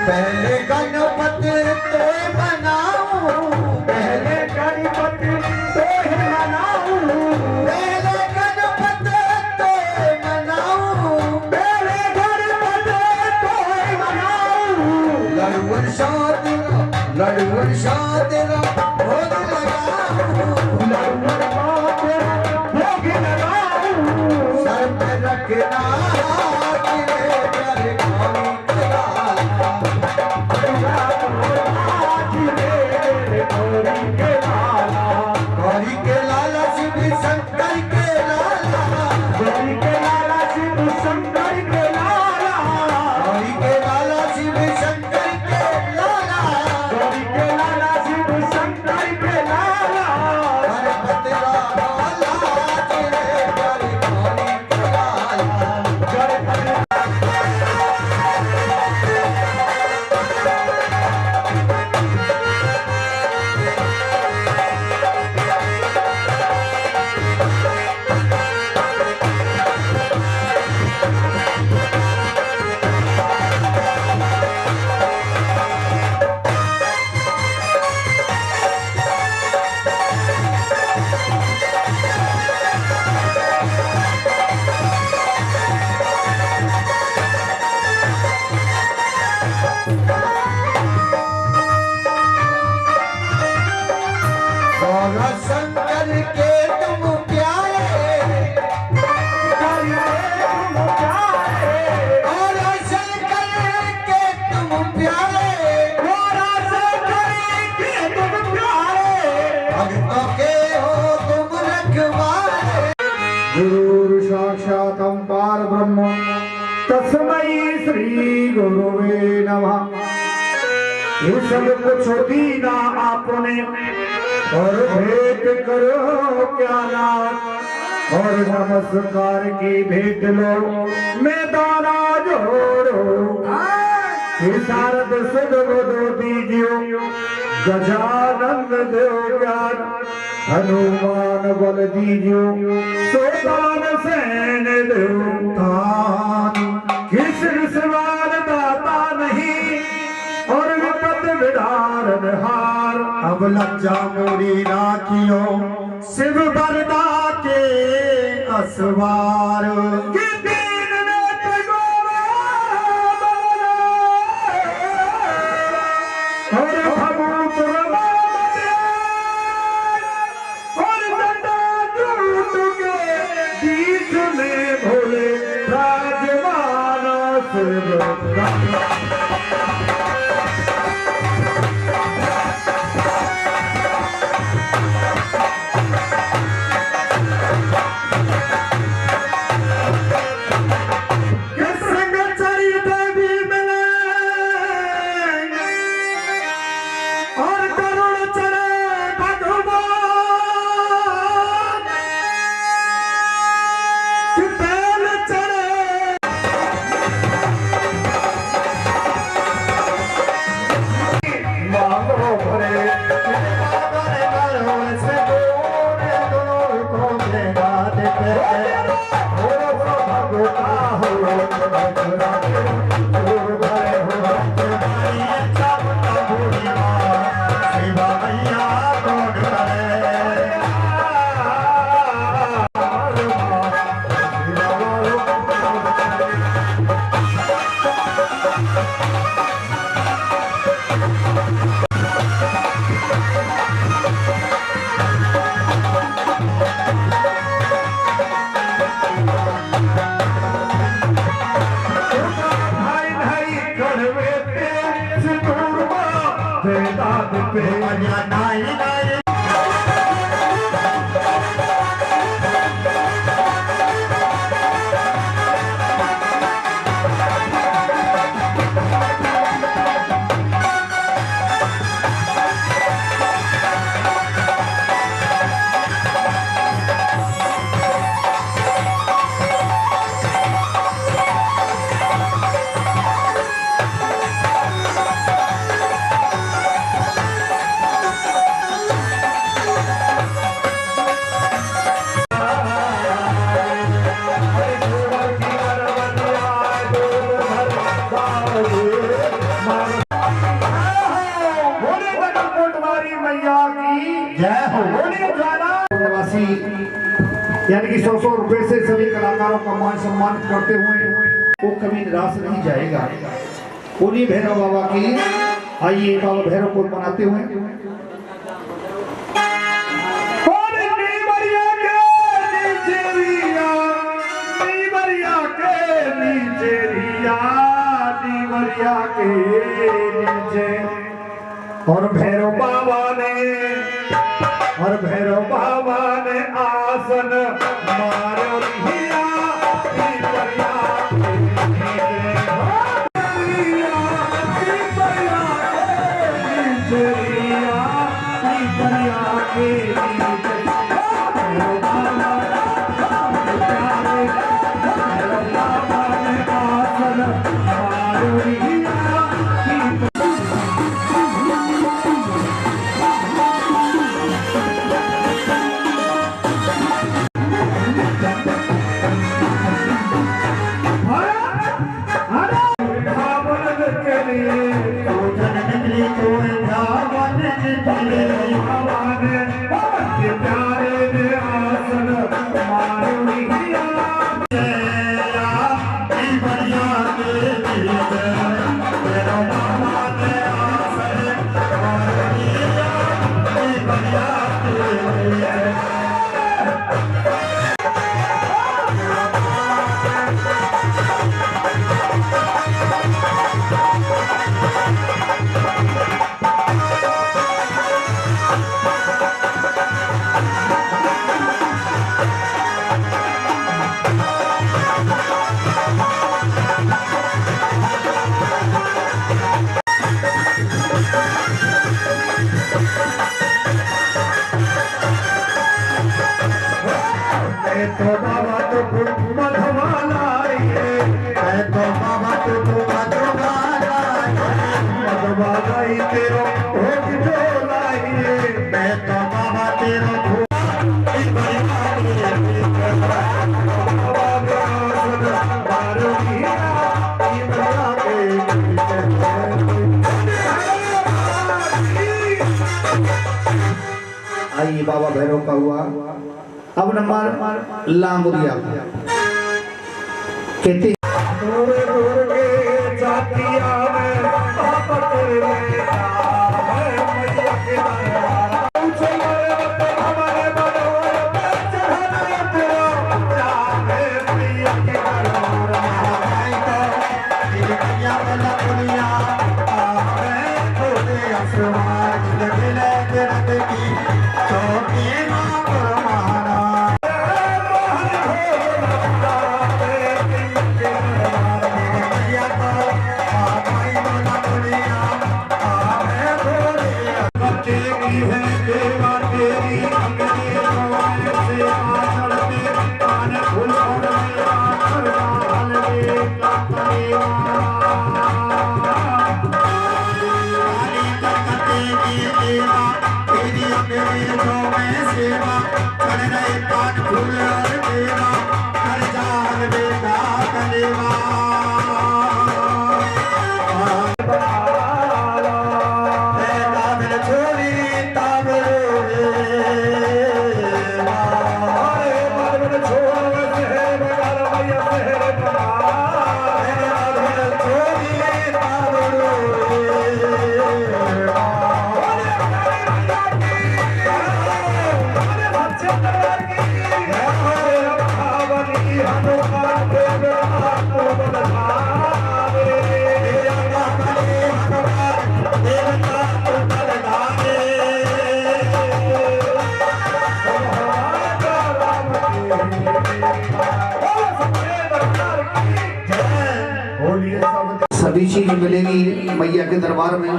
पहले गणपति तो मनाऊं, पहले गणपति तो मनाऊं, पहले गणपति तो मनाऊं, पहले गणपति तो मनाऊं। लड़ुन शादिरा भोग लगाऊं, लड़ुन शादिरा भोग लगाऊं। सर पे रखना गौरी के लाला शिव शंकर के लाला, गौरी के लाला शिव शंकर के लाला, गौरी के लाला शिव शंकर के लाला, गौरी के लाला शिव शंकर के लाला। गणपति लाला तेरे घर गौरी के लाला, गणपति गौरा शंकर के तुम प्यारे, गौरा शंकर के तुम प्यारे, गौरा शंकर के तुम प्यारे। भक्तों के हो तुम रखवारे। गुरु साक्षात् पार ब्रह्म तस्मै श्री गुरुवे नमः। ये सब कुछ दीना आपने और भेंट करो क्या नाथ, और नमस्कार की भेंट लो मैं दाना जोड़ो। ये शारद सुध दो दीजियो गजानंद देव ज्ञान, हनुमान बल दीजियो सोतान सैन देवतान। किसी सवाल दाता नहीं और विपद विदारन हार। अब लज्जा मोरी राखियो शिव बरदा के असवार, कि दीन नेत्र गोरा और भभूत रमावत और जटाजूट के बीच में भोले राजमान शिव। बोले कोटवारी मैया की जय हो। बोले ज्वाला निवासी यानी कि 100 रुपए से सभी कलाकारों का मान सम्मान करते हुए वो कभी निराश नहीं जाएगा। बोलिए भैरव बाबा की। आइए बाबा भैरव को मनाते हुए के नीचे और भैरव बाबा ने आसन मारो लिया तो बाबा तो मधवाला तो बाबा तो मधवाला तेरो भोग जो लाइए मैं तो बाबा तेरो आइए बाबा भैरव का हुआ। अब नंबर लांगुरिया कहते सभी चीज मिलेगी मैया के दरबार में।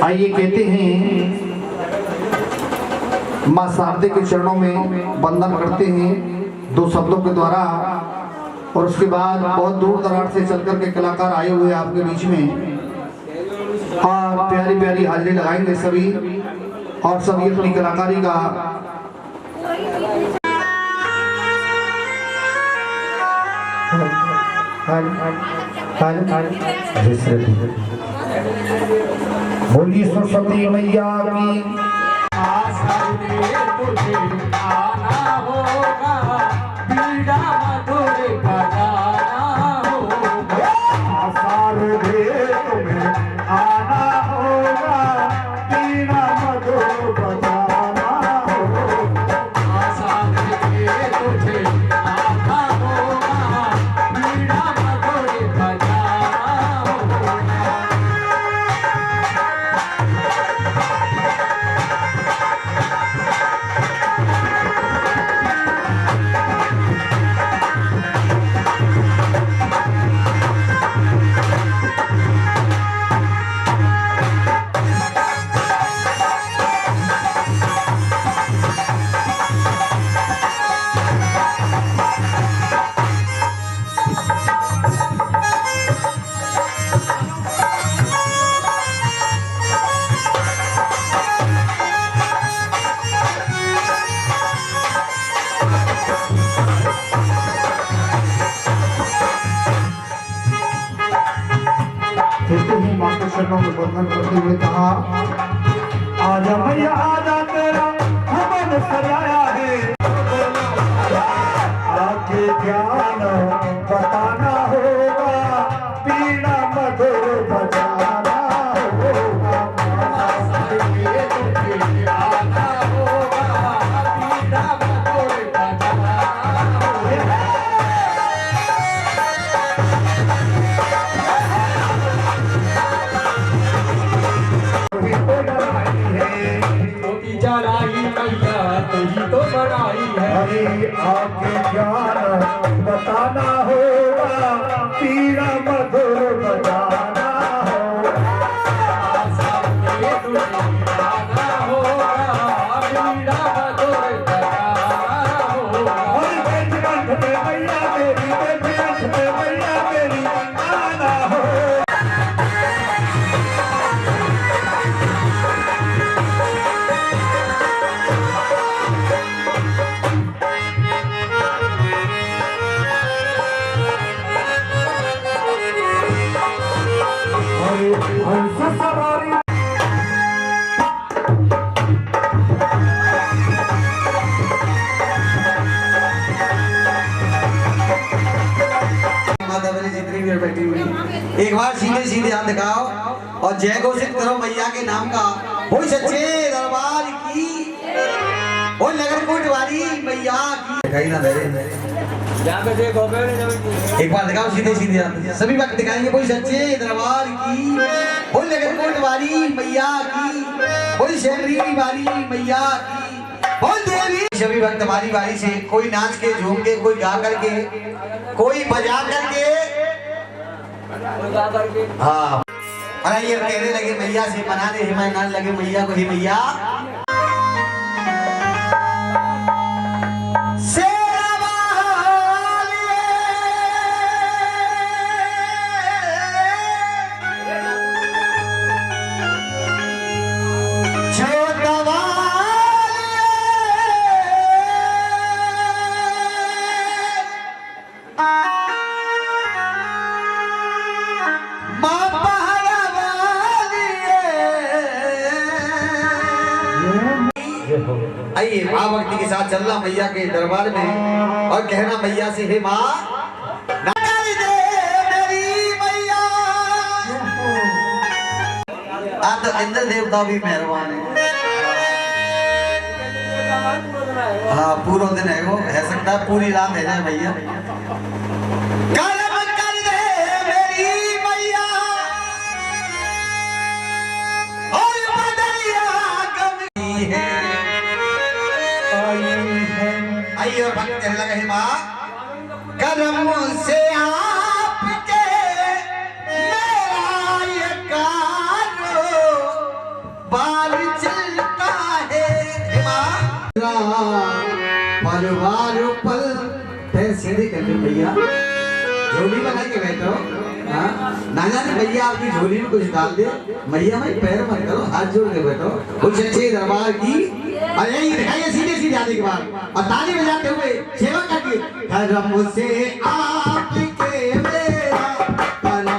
आइए कहते हैं मां शारदे के चरणों में वंदन करते हैं 2 शब्दों के द्वारा, और उसके बाद बहुत दूर दराज से चलकर के कलाकार आए हुए आपके बीच में और प्यारी प्यारी हाजिरी लगाएंगे सभी, और सभी अपनी कलाकारी का बोलिए सरस्वती मैया की। तुझे आना होगा, बीड़ा मधुर बजाना होगा। शारदे तुम्हें आना होगा, बीड़ा मधुर बजाना होगा। शारदे तुझे आना होगा, बीड़ा मधुर बजाना होगा। चरणों में बंधन करते हुए कहा, आजा मैया आजा तेरा हमन सजाया है, आके ज्ञान बताना होगा, बीड़ा मधुर बजाना होगा। आना होगा, बीड़ा मधुर बजाना होगा। चलाई मैया तुझी तो बनाई है, अरे आके ज्ञान बताना होगा, बीड़ा मधुर बजाना होगा। सामने तुझे आना होगा, बीड़ा मधुर बजाना होगा। और बेंच पे मैया मेरी, बेंच पे मैया मेरी आना होगा। हंस सवारी माता बलि जितनी भी बैठी हुई, एक बार सीधे सीधे हाथ दिखाओ और जय घोषित करो मैया के नाम का। वो सच्चे दरबार की, वो नगरकोट वाली मैया की। दिखाई ना दे एक बार दिखाओ सीधे सीधे हाथ, सभी वक्त दिखाएंगे। कोई सच्चे दरबार की, वो नगरकोट वाली मैया की, कोई शहरी वाली मैया की, बोल देवी। सभी भक्त हमारी बारी से कोई नाच के, झूम के, कोई गा करके, कोई बजा करके, हाँ। अरे ये कहने लगे मैया से, मनाने हिमायत लगे मैया को, ही मैया आइए माँ भक्ति के साथ चलना मैया के दरबार में और कहना मैया से, हे माँ नकार दे मेरी मैया। आप तो इंद्र देवता भी मेहरबान है। हाँ पूरा दिन है, वो है सकता है पूरी रात है जाए भैया। कर्म कर दे मेरी मैया और बदरिया कमी है। आइए और भक्त कहने लगा, हे माँ कर्म से आपके मेरा ये कारोबार चलता है। हे माँ परिवार पल पैर सीधे कर दो भैया, झोली बना के बैठो। ना जाने भैया आपकी झोली में कुछ डाल दे। मैया भाई पैर मत करो, हाथ जोड़ के बैठो। कुछ अच्छे दरबार की और यही दिखाइए सीधे सीधे आने के बाद और ताली बजाते हुए सेवा करके। कर्म से आपके मेरा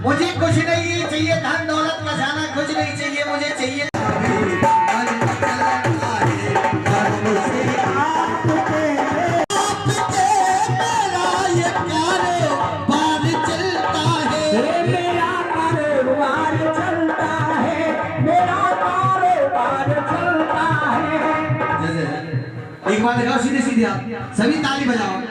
मुझे कुछ नहीं चाहिए, धन दौलत खजाना कुछ नहीं चाहिए, मुझे चाहिए एक बार लगाओ सीधे सीधे आप सभी ताली बजाओ।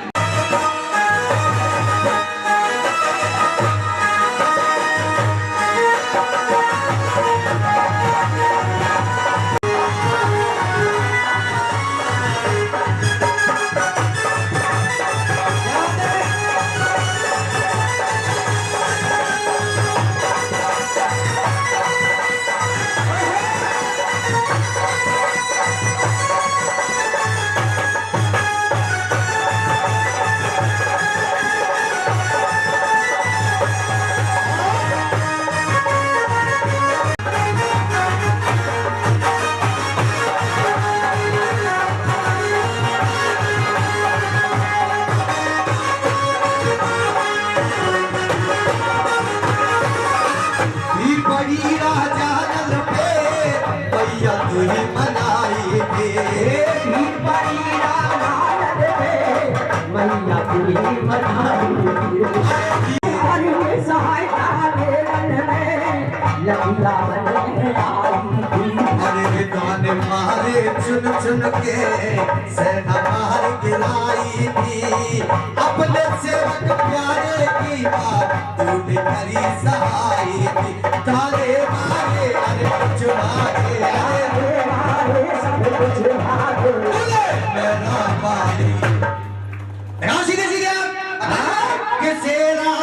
मारे चुन चुन के सेना मार गिराई थी, अपने सेवक प्यारे की बात तूने करी सहाई थी। तारे मारे अरे कुछ मारे, अरे मारे सब कुछ भागे मेरा बाली। सीधे सीधे के सेना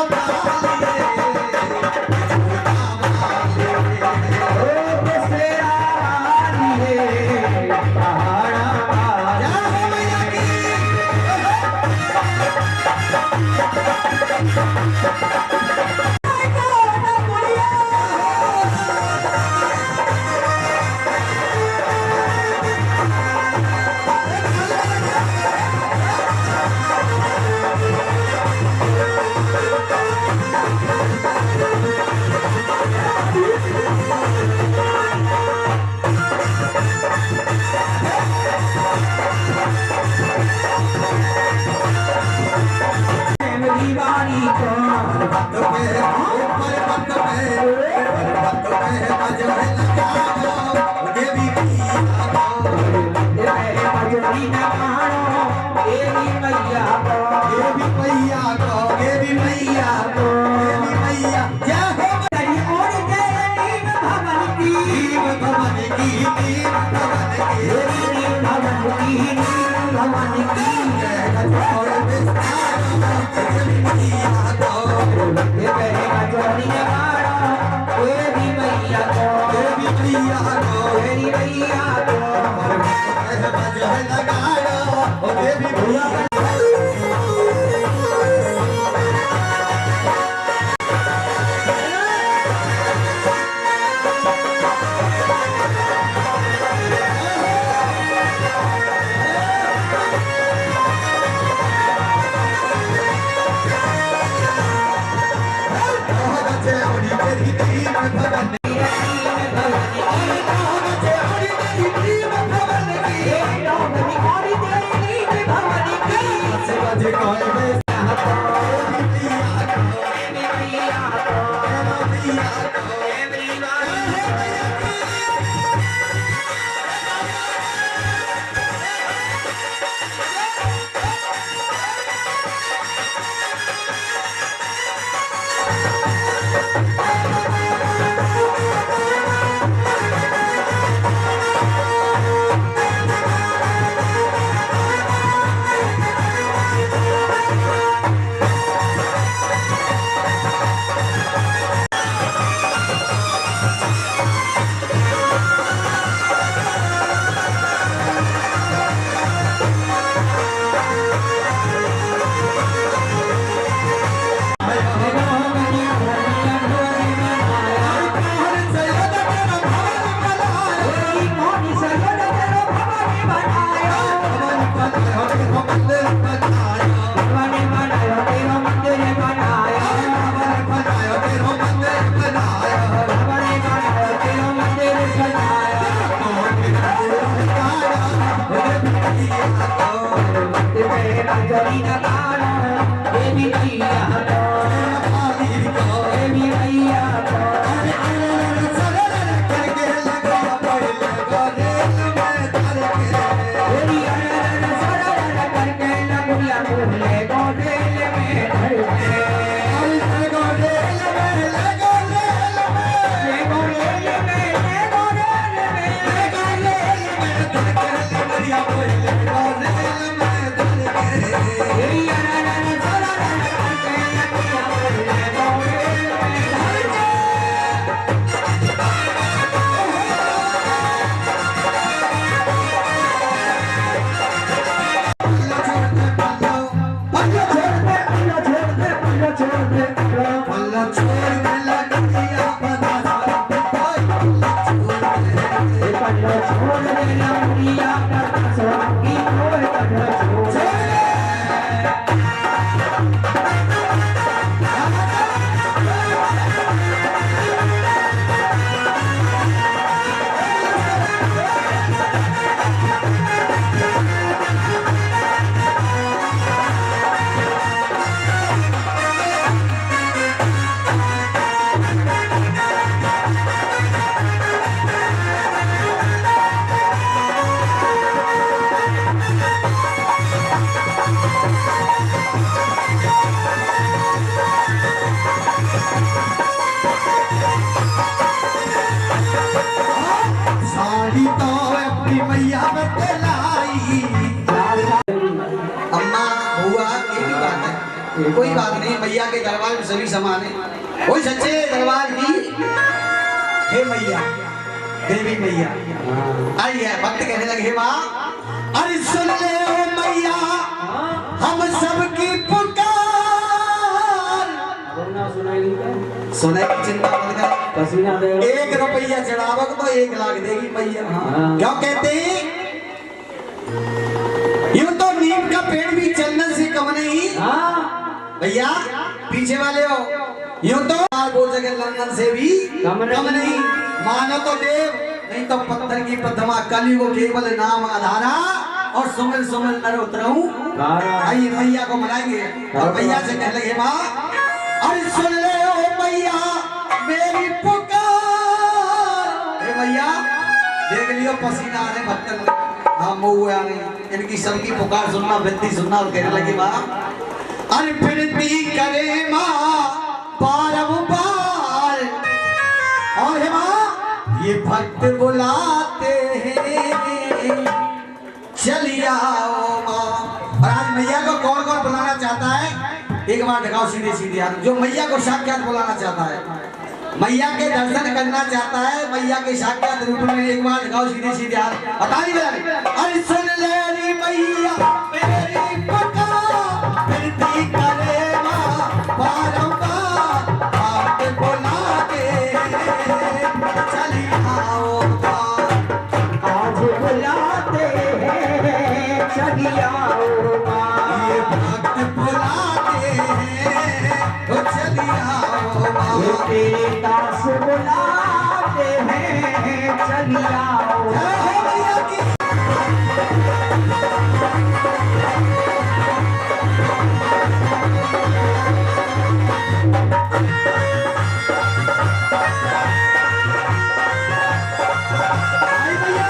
पल्ला छोड़ के लड़कियां बना साड़ी तो अपनी मैया में लाई। अम्मा बुआ ये भी बात है, कोई बात नहीं, मैया के दरबार में सभी समान है। कोई सच्चे दरबार की हे मैया, देवी मैया आई है। भक्त कहने लगे हे माँ, अरे सुन ले ओ मैया हम सबकी पुकार। सुने की चिंता मत कर, पसीना दे 1 रुपया चढ़ावक तो 1 लाख देगी मैया। क्यों कहते हैं यूं तो नीम का पेड़ भी चंदन से कम नहीं। भैया पीछे वाले हो, यूं तो वो जगह लंदन से भी कम नहीं। मानो तो देव, नहीं तो पत्थर की प्रथमा कली को केवल नाम आधारा और सुमिल सुमिल नर उतराऊं। आइए मैया को मनाएंगे और मैया से कहने लगे माँ, अरे सुन ले ओ मैया मेरी पुकार। हे मैया देख लियो पसीना आने भक्तन, हाँ मुँह आने, इनकी सबकी पुकार सुनना, विनती सुनना। और कहने लगे माँ, अरे विनती करे माँ बारंबार, और हे माँ ये भक्त बुलाते हैं चलिए आओ माँ। और आज मैया को कौन कौन बुलाना चाहता है? एक बार दिखाओ सीधे सीधे हाथ। जो मैया को साक्षात बुलाना चाहता है, मैया के दर्शन करना चाहता है, मैया के साक्षात रूप में, एक बार दिखाओ सीधे सीधे हाथ। बता दी अरे सुन ले री मैया मेरी पुकार, विनती करे माँ बारंबार, आप बुलाते चली आओ माँ। आज बुलाते हैं चली आओ माँ। ये भक्त बुलाते हैं तो चली आओ माँ। तेरे दास बुलाते हैं चली आओ। जय हो मैया की। आई मैया,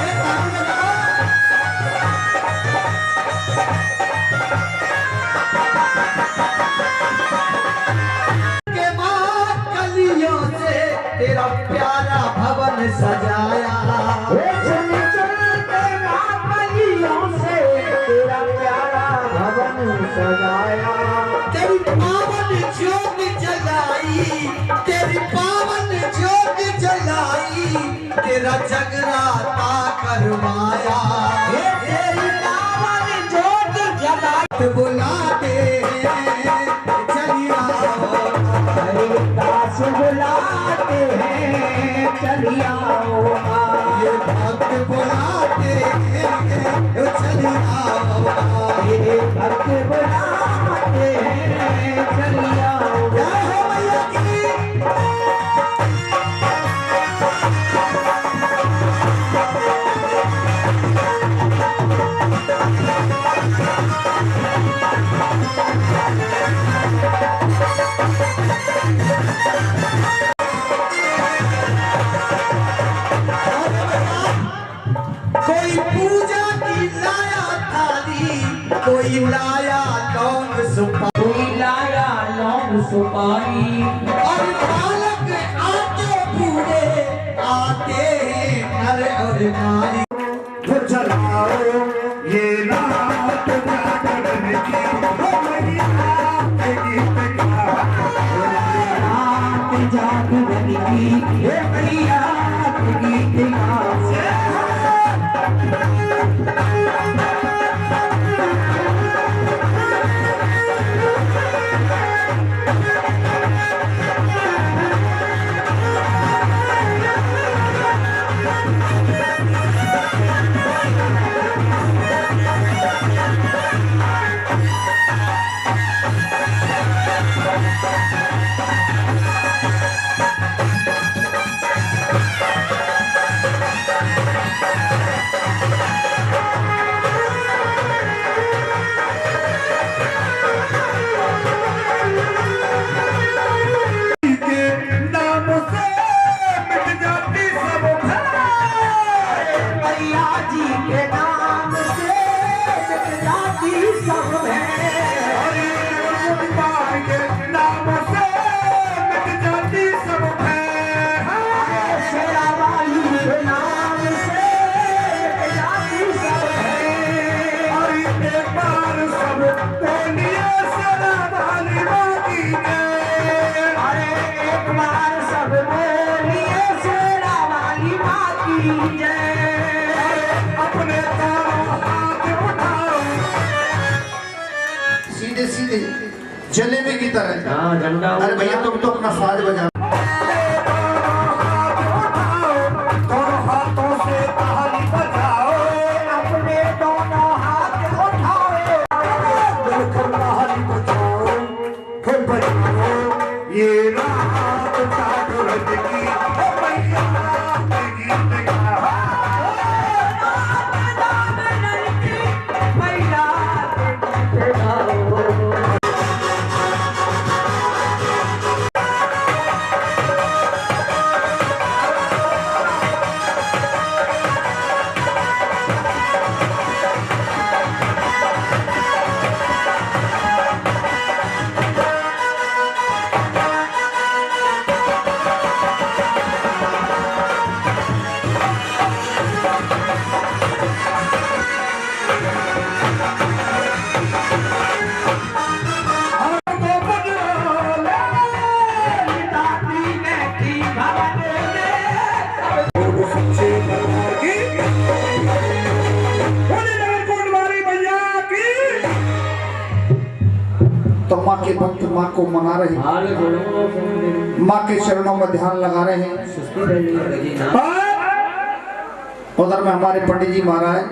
एक ताली बजाओ। के माँ कलियों से तेरा प्यारा भवन सजाया। चल चल के मापलियों से तेरा प्यारा भवन सजाया। तेरी पावन ज्योत जलाई, तेरी पावन ज्योत जलाई, तेरा जगराता करवाया। तेरी पावन ज्योत जलाई। बुलाते हैं चली आओ। तेरे दास बुलाते हैं चली आओ माँ। ये भक्त बुलाते हैं चली आओ। तेरे भक्त बुलाते हैं चली आओ। जय हो मैया की। कोई पूजा की लाया थाली, कोई लाया लौंग सुपारी, कोई लाया लौंग सुपारी। और बालक आते बूढ़े आते हैं नर और नारी। चलाओ ये रात जागरण की, हो मैया के गीत गाओ। रात जागरण की, हे मैया के गीत गाओ। सीधे सीधे जलेबी की तरह। हाँ झंडा। अरे भैया तुम तो अपना साज बजा। तो माँ के भक्त माँ को मना रहे हैं, माँ के चरणों में ध्यान लगा रहे हैं। उधर में हमारे पंडित जी महाराज,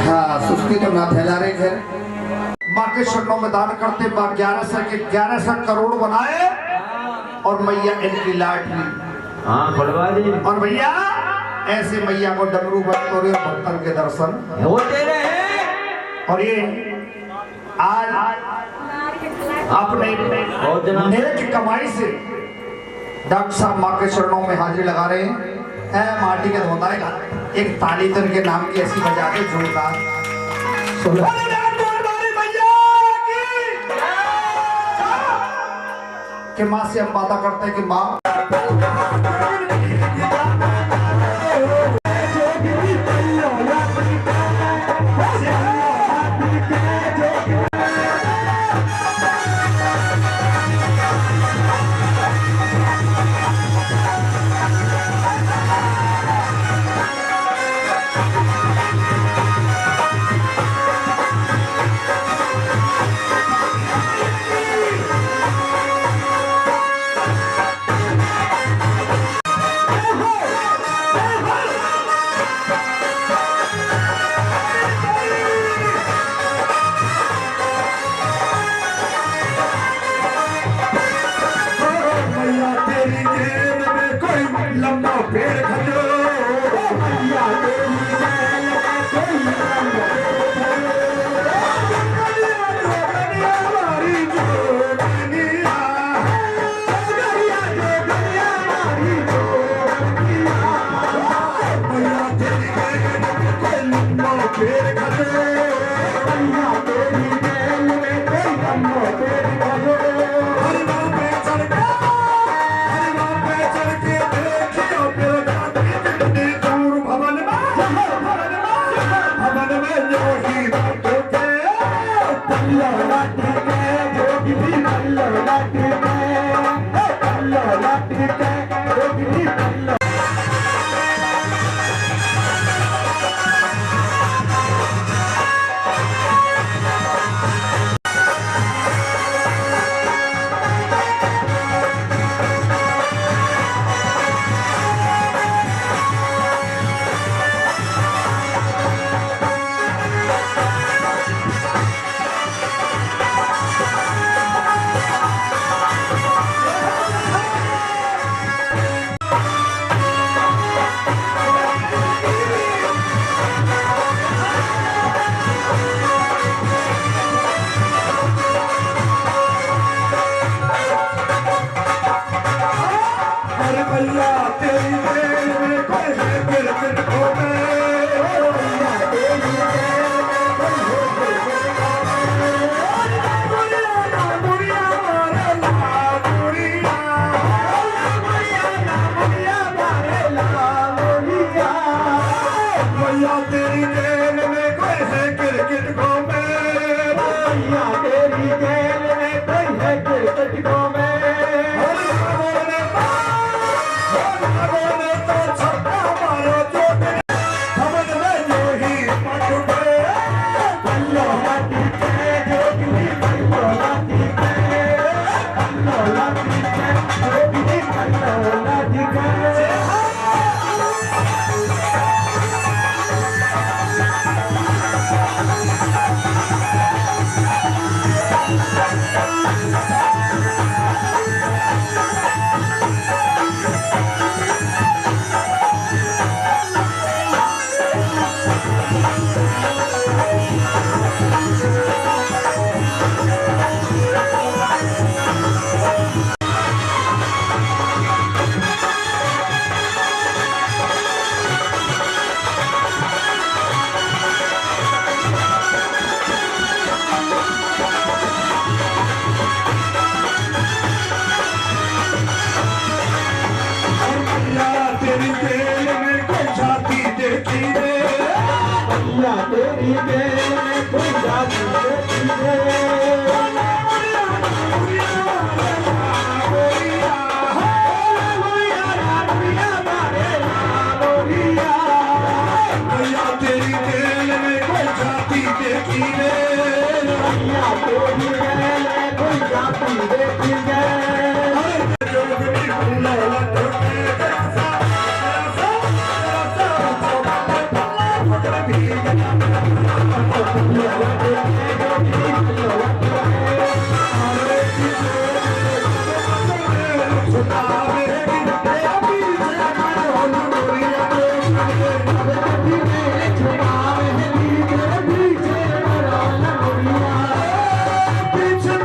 हाँ सुस्ती तो ना फैला रहे थे। माँ के चरणों में दान करते माँ 1100 करोड़ बनाए और मैया इनकी लाडली। और भैया ऐसे मैया को डमरू बजतोरे और भक्तन के दर्शन होते रहे। और ये आज अपने नेक कमाई से डॉक्टर साहब माँ के चरणों में हाजिरी लगा रहे हैं। माटी के धोता है, एक ताली तो इनके नाम की ऐसी बजा के जोरदार कि माँ से हम वादा करते हैं कि माँ मैया तेरी जेल में कोई है गिरगिटों में तेरी जेल में कोई जाती देखी रे तेरी जेल में कोई जाती देखी रे मैया तेरी जेल में कोई जाती देखी रे पीछे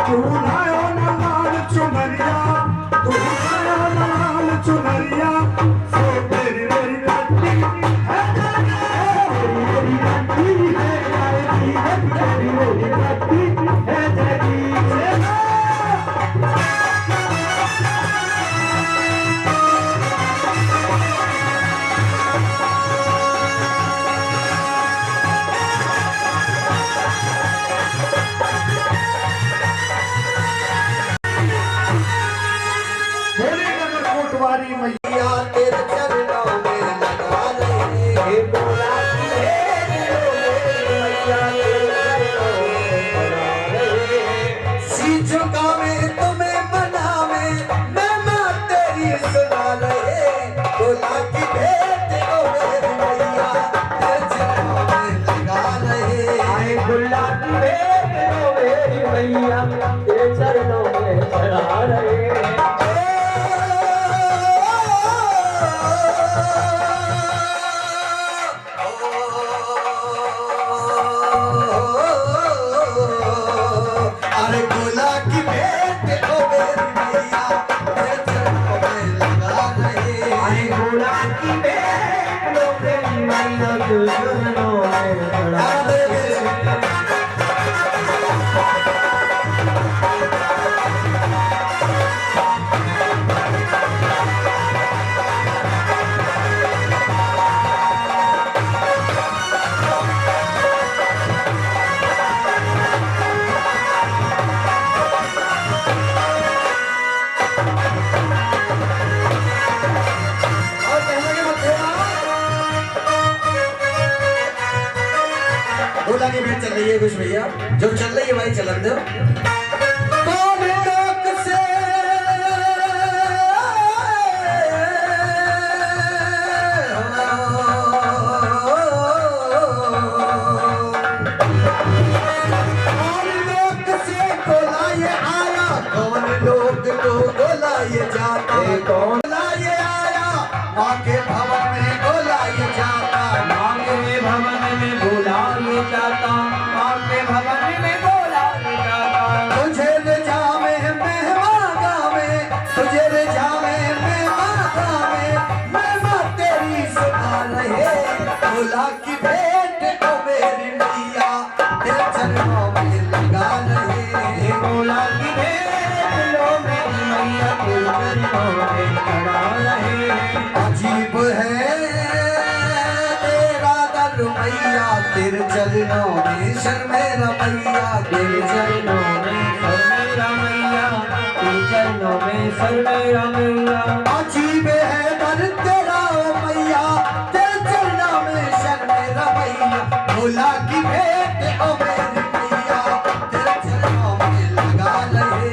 तू लायो ना लाल चुनरिया, तू लायो ना लाल चुनरिया, सो तेरी मेरी गद्दी है तेरी गद्दी है तेरी मेरी गद्दी है तेरी। कोटवारी मैया तेरे चरणों में लगा रहे बोला कि मैया तेरे चरणों में लगा रहे। सी झुकावे तुम्हें मनावे मैं माँ तेरी सुना रहे बोला कि भेंट दो मेरी मैया तेरे चरणों में लगा रहे। आए गुल्ला की भेंट दो मेरी मैया तेरे चरणों में चढ़ा रहे। अरे गोला की भेंट दो मेरी मैया तेरे चरणों में लगा रहे। आए गुल्ला की भेंट दो मेरी मैया तेरे चरणों में चढ़ा रहे। गोला की भेंट चल रही है कुछ भैया जो चल रही है भाई चलन दो। कौन लोक से कौन लोक से गोला ये आया कौन लोग को गोला ये जाता कौन गोला ये आया माँ के भवन में गोला ये जाता आपके भवन में बोला ये जाता आपके भवन में बोला ये जाता। तुझे ले जावे मेहमान गावे तुझे ले जावे मेहमान गावे मेहमान तेरी सुना रहे बोला की भेंट को मेरी मैया तेरे चरणों में लगा रहे। बोला कि भेंट लो मेरी मैया तेरे चरणों में चढ़ा रहे। अजीब है तेरा दर मैया तेरे चरणों में शर्मेरा मैया तेरे चरणों में सर मेरा मैया तेरे चरणों में सर मेरा मैया। अजीब है दर तेरा ओ मैया तेरे चरणों में शर्मेरा मैया भोला की भेंट ओ मेरी मैया तेरे चरणों में लगा रहे।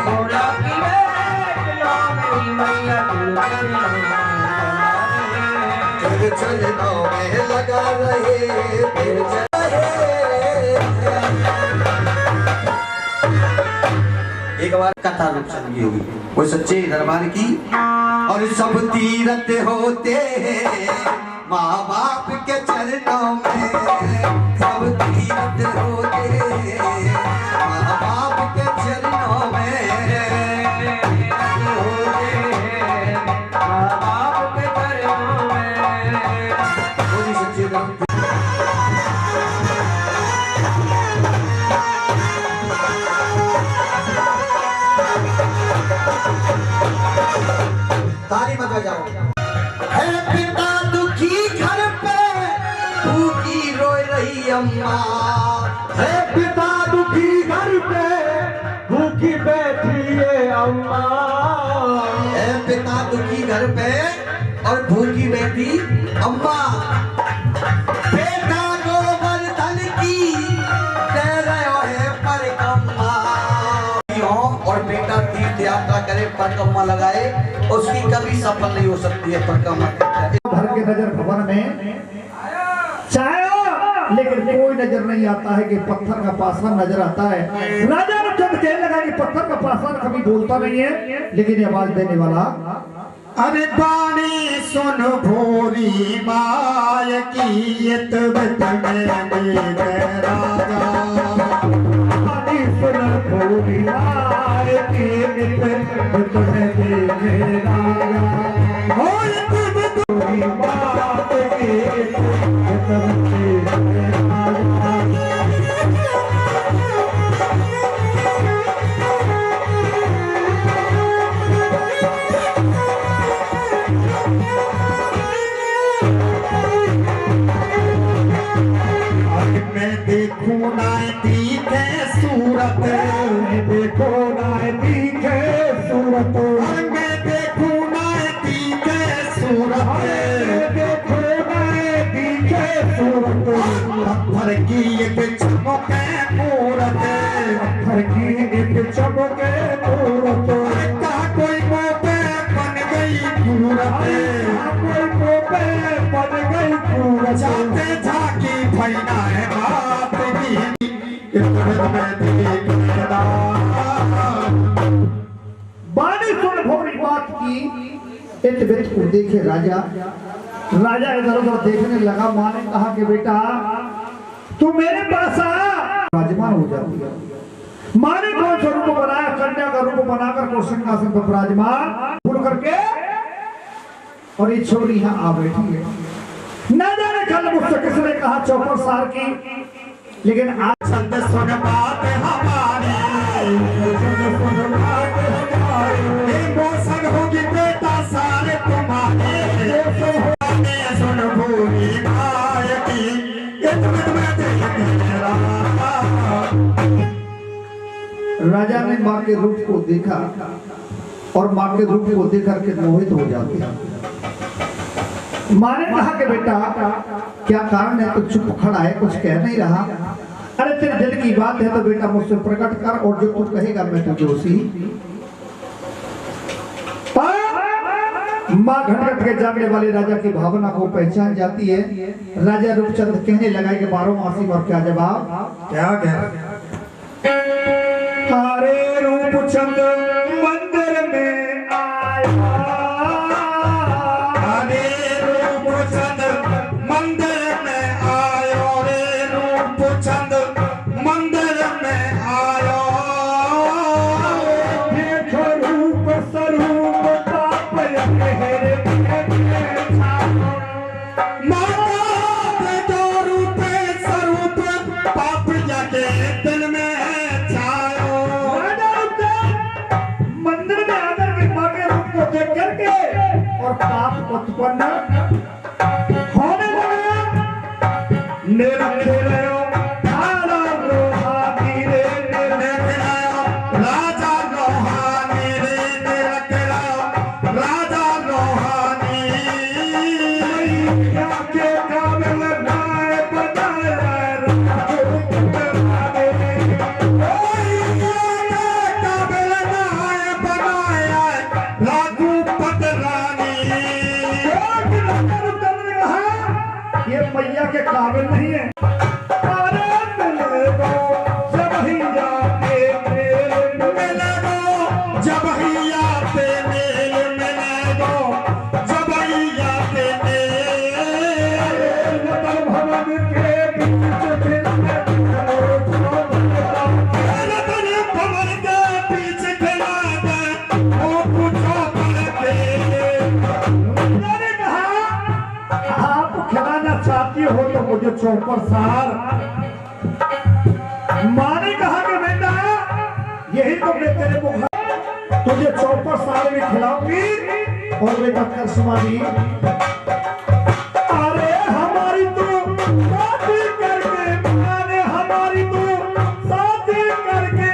बोला कि भेंट लो मेरी मैया तेरे चरणों में चढ़ा रहे। तेरे चरणों में लगा रहे तेरे एक बार कथा रूप चली होगी वो सच्चे दरबार की। और सब तीरथ होते हैं माँ बाप के चरणों में सब तीरथ होते हैं माँ बाप के चरणों में होते हैं माँ बाप के चरणों में। बोली सच्चे दरबार ताली मत बजाओ। है पिता दुखी घर पे भूखी रोए रही अम्मा है पिता दुखी घर पे भूखी बैठी है अम्मा। है पिता दुखी घर पे और भूखी बैठी अम्मा। बेटा गोवर्धन की दे रहे है परिक्रमा और बेटा तीर्थ यात्रा करे परिक्रमा लगाए उसकी कभी सफल नहीं हो सकती है परिक्रमा। भर के नजर भवन में चाहे लेकिन कोई नजर नहीं आता है कि पत्थर का पाषाण नजर आता है। राजा ने जब कहने लगा कि पत्थर का पाषाण कभी बोलता नहीं है लेकिन ये आवाज देने वाला अरे पानी सुन भोरी माय की राजा पानी सुन भूरी माय की तुम्हें देखे राजा हो भूरी बात की तुम्हें देखे राजा देखो ना दिखे सूरत देखो ना दिखे सूरत मैं देखो ना दिखे सूरत देखो ना दिखे सूरत पत्थर की एक चमके मूरत पत्थर की एक चमके मूरत का कोई मोपे बन गई सूरत कोई मोपे बन गई सूरत जाते झाकी फैना है बानी सुन भोरी बात की इतबित को देखे राजा इधर उधर देखने लगा। माँ ने कहा कि बेटा तू मेरे पास आ। राजमान हो जाती है। माँ ने कौन सा रूप बनाया? कन्या का रूप बनाकर को सिंहासन पर विराजमान फूल करके और ये छोरी यहाँ आ बैठी है। न जाने कल मुझसे किसने कहा चौपर सार की, लेकिन आज सुन बात हमारी मोसन होगी बेटा सारे तुम्हारे सुन भूरी माय की राजा ने माँ के रूप को देखा और माँ के रूप को देख करके मोहित हो जाते हैं। माँ ने कहा कि बेटा क्या कारण है? तो चुप खड़ा है, कुछ कह नहीं रहा। अरे तेरे दिल की बात है तो बेटा मुझसे प्रकट कर और जो तू कहेगा मैं तुझे उसी। माँ घटघट के जानने वाले राजा की भावना को पहचान जाती है। राजा रूपचंद कहने लगा कि 12 मासी और क्या जवाब? क्या हरे रूपचंद मंदिर में आया मंदिर में आयो रे रूपचंद मंदिर में आयो देखो रूप स्वरूप ताप माता जो रूप स्वरूप पाप जाके दिल में छायो। मंदिर में आकर के माँ के रूप को देख करके और पाप उत्पन्न होने लगा। निरखे रहो राजा रोहानी रे निरखे रहो राजा रोहानी रे निरखे रहो राजा रोहानी क्या के काबिल नाय बनाया काबिल नाय बनाया रघुपत रानी। ये मैया के काबिल नहीं है। अरे मिले गो जब ही आते मेल मिले गो जब ही आते मेल मिले गो जब ही आते मेल रतन भवन के बीच रतन भवन के बीच खिला दे वो पूछो पड़ते। मैंने कहा आप खिलाना चाहती हो तो मुझे चौपर सार। माँ ने कहा कि बेटा यही तो मैं तेरे को तुझे चौपर सार भी खिलाऊंगी और बेटा करिश्मा भी। अरे हमारी तो शादी करके माँ ने हमारी तो शादी करके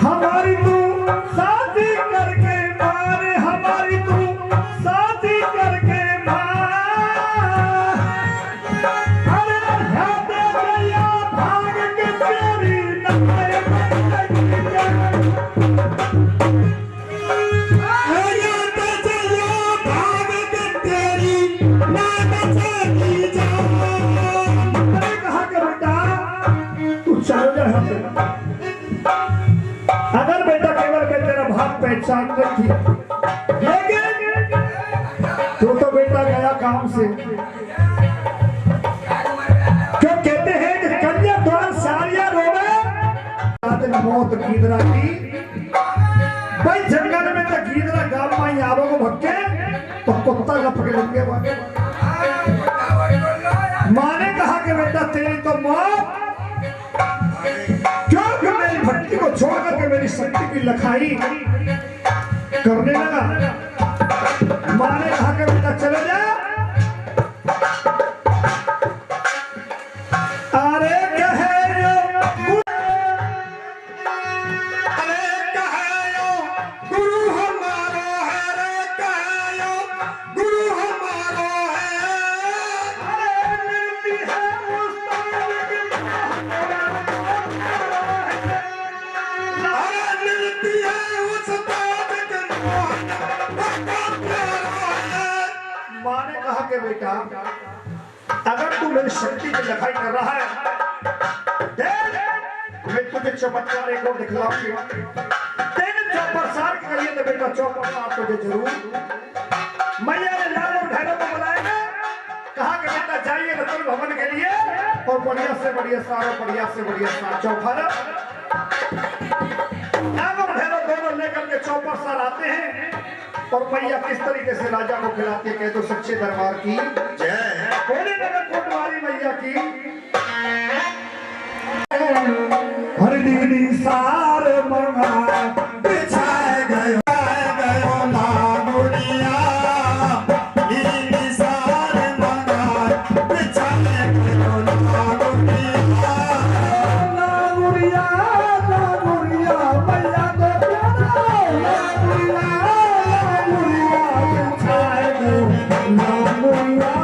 हमारी तू शादी करके मारे हमारी तू शादी करके मार पहचान रही थी, लेकिन तो बेटा गया काम से। क्यों कहते हैं कि कन्या द्वार सारिया रोवे मौत गीदरा की। भाई जंगल में तो गीदरा गाँव में आवो को भक्के तो कुत्ता लपके लगे। माँ ने कहा कि बेटा तेरी तो मौत, क्यों मेरी भक्ति को छोड़ करके मेरी शक्ति की लखाई करने लगा। माँ ने कहा कि बेटा चले जा। अरे कहे गुरु हमारो है, रे कहे गुरु हमारो है। अरे मिलती है माँ ने कहा कि बेटा अगर तू मेरी शक्ति की लखाई कर रहा है, मैं तुझे चमत्कार एक और दिखलाऊंगी। तेरे चौपर सार करिए तो बेटा चौपर सार तुझे जरूर। मैया ने लाल और भैरव को बुलाया, कहा कि बेटा जाइए रतन भवन के लिए और बढ़िया से बढ़िया सार और बढ़िया से बढ़िया सार चौफर। लाल और भैरव दोनों लेकर के चौपर सार आते हैं और मैया किस तरीके से राजा को खिलाती है। कह दो सच्चे दरबार की जय। कोने नगर कोटवाली मैया की। हर दीदी सार मंगा बिछाए गयो लागुड़िया, दीदी सार मंगा बिछाए गयो लागुड़िया। लागुड़िया लागुड़िया मैया को प्यारा लागुड़िया बिछाए गयो लागुड़िया।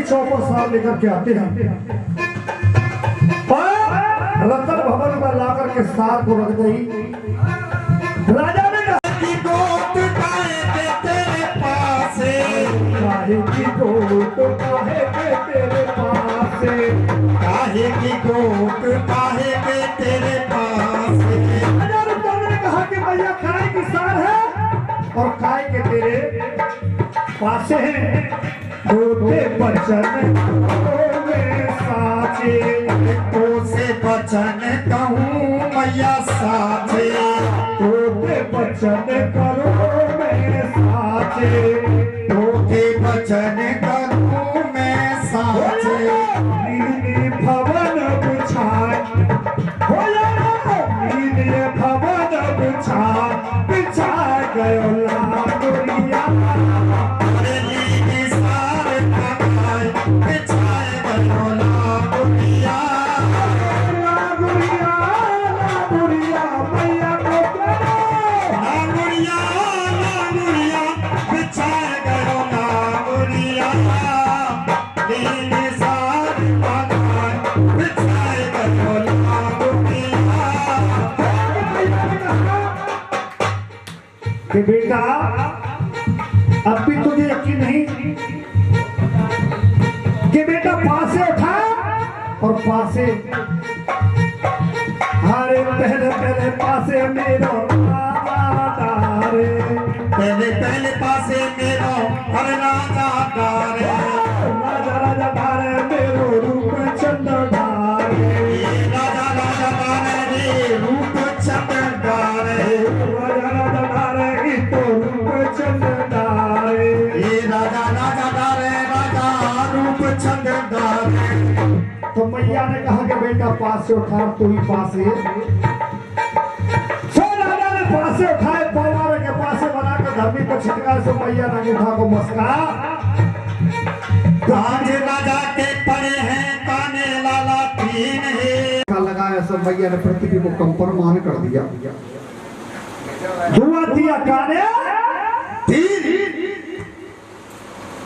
चौपर साल लेकर के आते हैं और रतन भवन में लाकर के सार को रख गई। राजा ने कहा कि गोट काहे के तेरे पास, काहे की गोट काहे के तेरे पास, काहे की गोट काहे के तेरे पास। राजा ने कहा कि भैया काय की सार है और काय के तेरे पास है। तोते बचन में साचे, तो से बचन कहूँ मैया साचे, तोते बचन करो मैं साचे, तोते बचन करूँ मैं साचे। नीली भवन बिछाए हो नीली भवन बिछा गयो लागुड़िया। कि बेटा अब भी तुझे यकीन नहीं कि बेटा पासे उठा और पासे। अरे पहले पहले पासे मेरो रे, पहले पहले पासे मेरो हर राजा डारे, राजा राजा डारे मेरो रूप चंद्र डारे, राजा राजा डारे रूप चंद्र डारे, राजा राजा डारे तो रूप चंद्र डारे, राजा राजा डारे राजा रूप चंद्र डारे। तो मैया ने कहा कि बेटा पास से उठा, तू ही पास है। पास से उठाए पवार के पास से बना के धरती पर छिटका से मैया ने उठा को मस्का। आज राजा के पड़े हैं काने लाला तीन है लगाया सब मैया ने पृथ्वी को कंपन मान कर दिया। धुआं दिया काने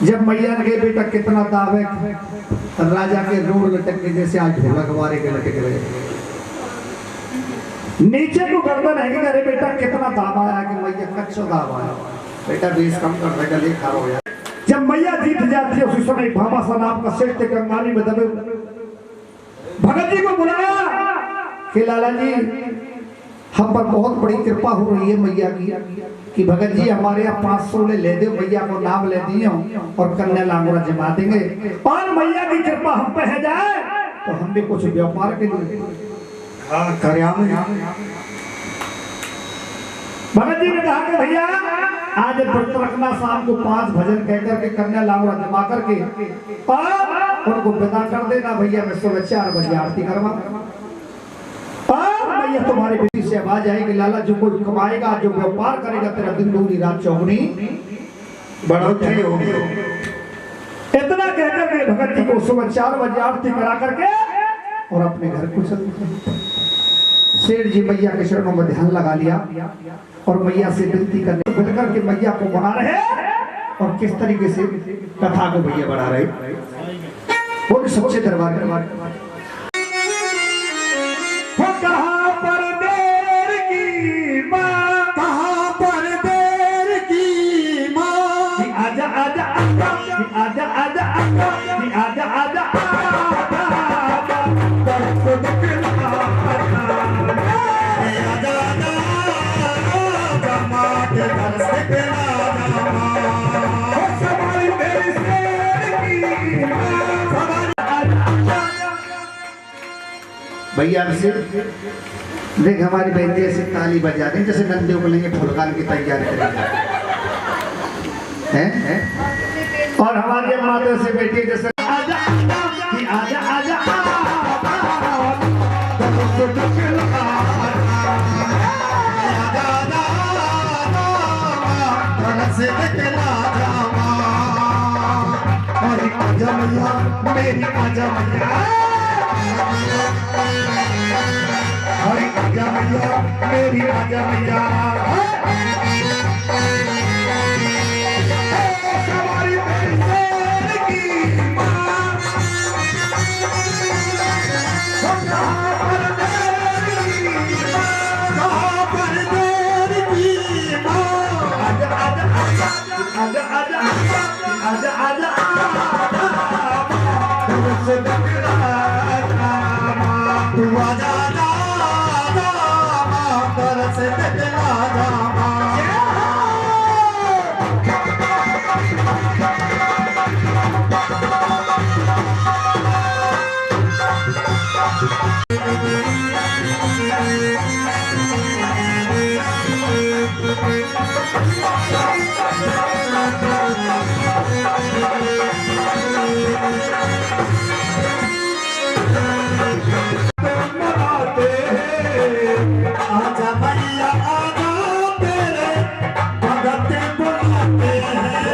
जब मैया ने कहे बेटा कितना दावे राजा के रोड लटक के जैसे आज ढोलक वारे के लटक रहे नीचे को गर्दन है कि अरे बेटा कितना दावा आया कि मैया कच्चा दावा आया बेटा बेस कम कर बेटा ले खा हो यार जब मैया जीत जाती है उसी समय भामा सा नाम का सेठ थे कंगाली में दबे भगत जी को बुलाया कि लाला जी हम पर बहुत बड़ी कृपा हो रही है मैया की कि भगत जी हमारे यहाँ 500 ले दो मैया को नाम ले दिए और कन्या लांगोरा जमा देंगे और मैया की कृपा हम पे है जाए तो हम भी कुछ व्यापार के लिए भगत जी ने कहा कि भैया आज व्रत रखना शाम को 5 भजन कहकर के कन्या लांगोरा जमा करके और उनको विदा कर देना भैया मैं सुबह 4 बजे आरती करवा भैया तुम्हारी बेटी से आवाज आएगी लाला जो कुछ कमाएगा जो व्यापार करेगा तेरा दिन दूनी रात चौगुनी बढ़ोतरी होगी इतना कहकर के भगत जी को सुबह 4 बजे आरती करा करके और अपने घर को चल सेठ जी मैया के चरणों में ध्यान लगा लिया और मैया से विनती करने मिलकर के मैया को बना रहे और किस तरीके से कथा को भैया बढ़ा रहे वो सच्चे दरबार कहाँ पर देर की माँ कहाँ पर देर की माँ आजा आजा आजा आजा आजा आजा आजा भैया से देख हमारी बहन ऐसे ताली बजा दें जैसे नंदियों को लेंगे फुलकान की तैयारी करेंगे हैं और हमारे माता से बेटी जैसे आजा आजा आजा मेरी आजा मैया आजा मैया मेरी आजा मैया सवारी मेरी शेर की माँ कहाँ पर देर की माँ आजा आजा आजा आजा आजा आजा तू आजा से आजा मैया आजा तेरे भगत बुलाते हैं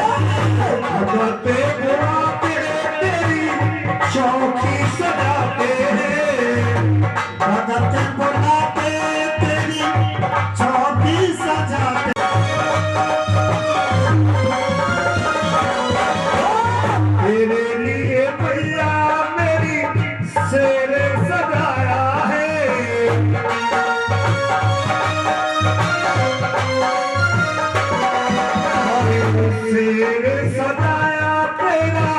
भगत बुलाते तेरी चौकी सजाते हैं भगत बुलाते तेरी चौकी सजाते तेरे लिए भैया मेरी शेर सजाया है शेर सजाया तेरा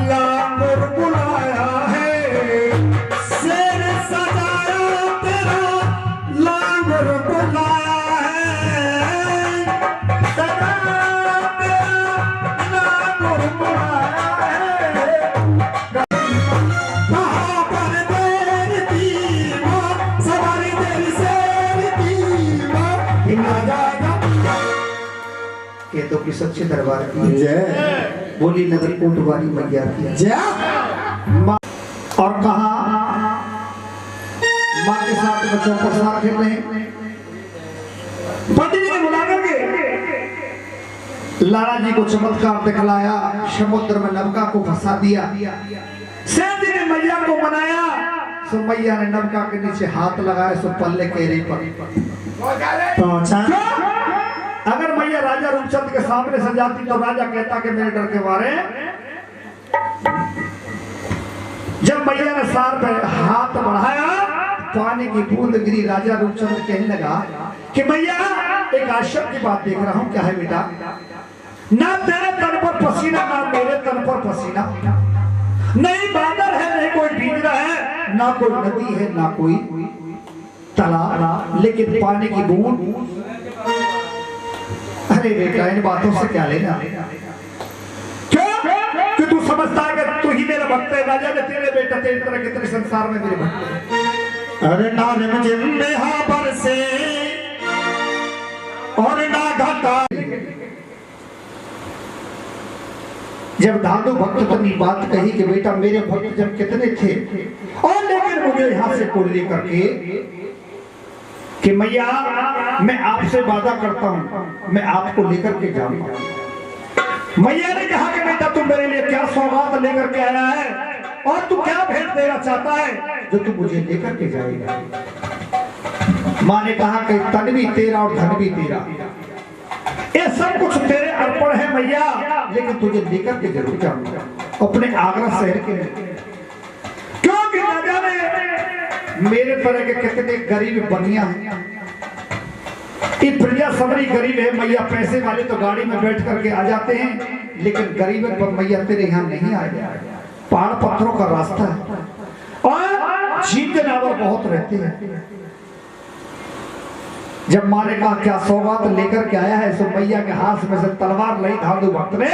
लांगुर बुलाया है शेर सजाया तेरा लांगुर बुलाया है सजाया तेरा लांगुर बुलाया है कहाँ पर देर की माँ सवारी तेरी शेर की माँ जाएगा के तो की सच्चे दरबार की जय बोली नगर कोटवारी मैया की जय और कहा माँ के साथ बच्चों को साथ खेल रहे पंडित जी ने बुला करके लाला जी को चमत्कार दिखलाया समुद्र में नौका को फंसा दिया सेठ जी ने मैया को मनाया सो मैया ने नौका के नीचे हाथ लगाया सो पल्ले केरे पर पहुंचा अगर मैया राजा रूपचंद के सामने से जाती तो राजा कहता कि मेरे डर के मारे। जब मैया ने सार पे हाथ बढ़ाया, पानी की बूंद गिरी। राजा रूपचंद कहने लगा कि मैया एक आश्चर्य की बात देख रहा हूं। क्या है बेटा? ना तेरे तन पर पसीना, ना मेरे तन पर पसीना, नहीं बादल है, नहीं कोई पिंजरा है, ना कोई नदी है, ना कोई तालाब, लेकिन पानी की बूंद। अरे बेटा इन बातों से क्या लेना? क्यों कि तू समझता है कि तू ही मेरा भक्त है। राजा ने तेरे बेटा तेरी तरह कितने संसार में मेरे भक्त है। अरे ना जिम्मे पर से और ना घाटा। जब दादू भक्त अपनी बात कही कि बेटा मेरे भक्त जब कितने थे, और लेकिन मुझे यहां से कोई लेकर के कि मैया मैं आपसे वादा करता हूं मैं आपको लेकर के जाऊंगा। मैया ने कहा कि बेटा तुम मेरे लिए क्या सौगात लेकर के आया है और तू क्या भेंट देना चाहता है जो तू मुझे लेकर के जाएगा। माँ ने कहा कि तन भी तेरा और धन भी तेरा, ये सब कुछ तेरे अर्पण है मैया, लेकिन तुझे लेकर के जरूर जाऊंगा अपने आगरा शहर के लिए। क्योंकि राजा ने मेरे तरह के कितने गरीब बनिया हैं। ये प्रजा सबरी गरीब है मैया। पैसे वाले तो गाड़ी में बैठ करके आ जाते हैं, लेकिन गरीब पर मैया तेरे यहाँ नहीं आए। पहाड़ पत्थरों का रास्ता है और जीव जनावर बहुत रहते हैं। जब माँ ने कहा क्या सौगात लेकर के आया है, तो मैया के हाथ में से तलवार लाई दादू भक्त ने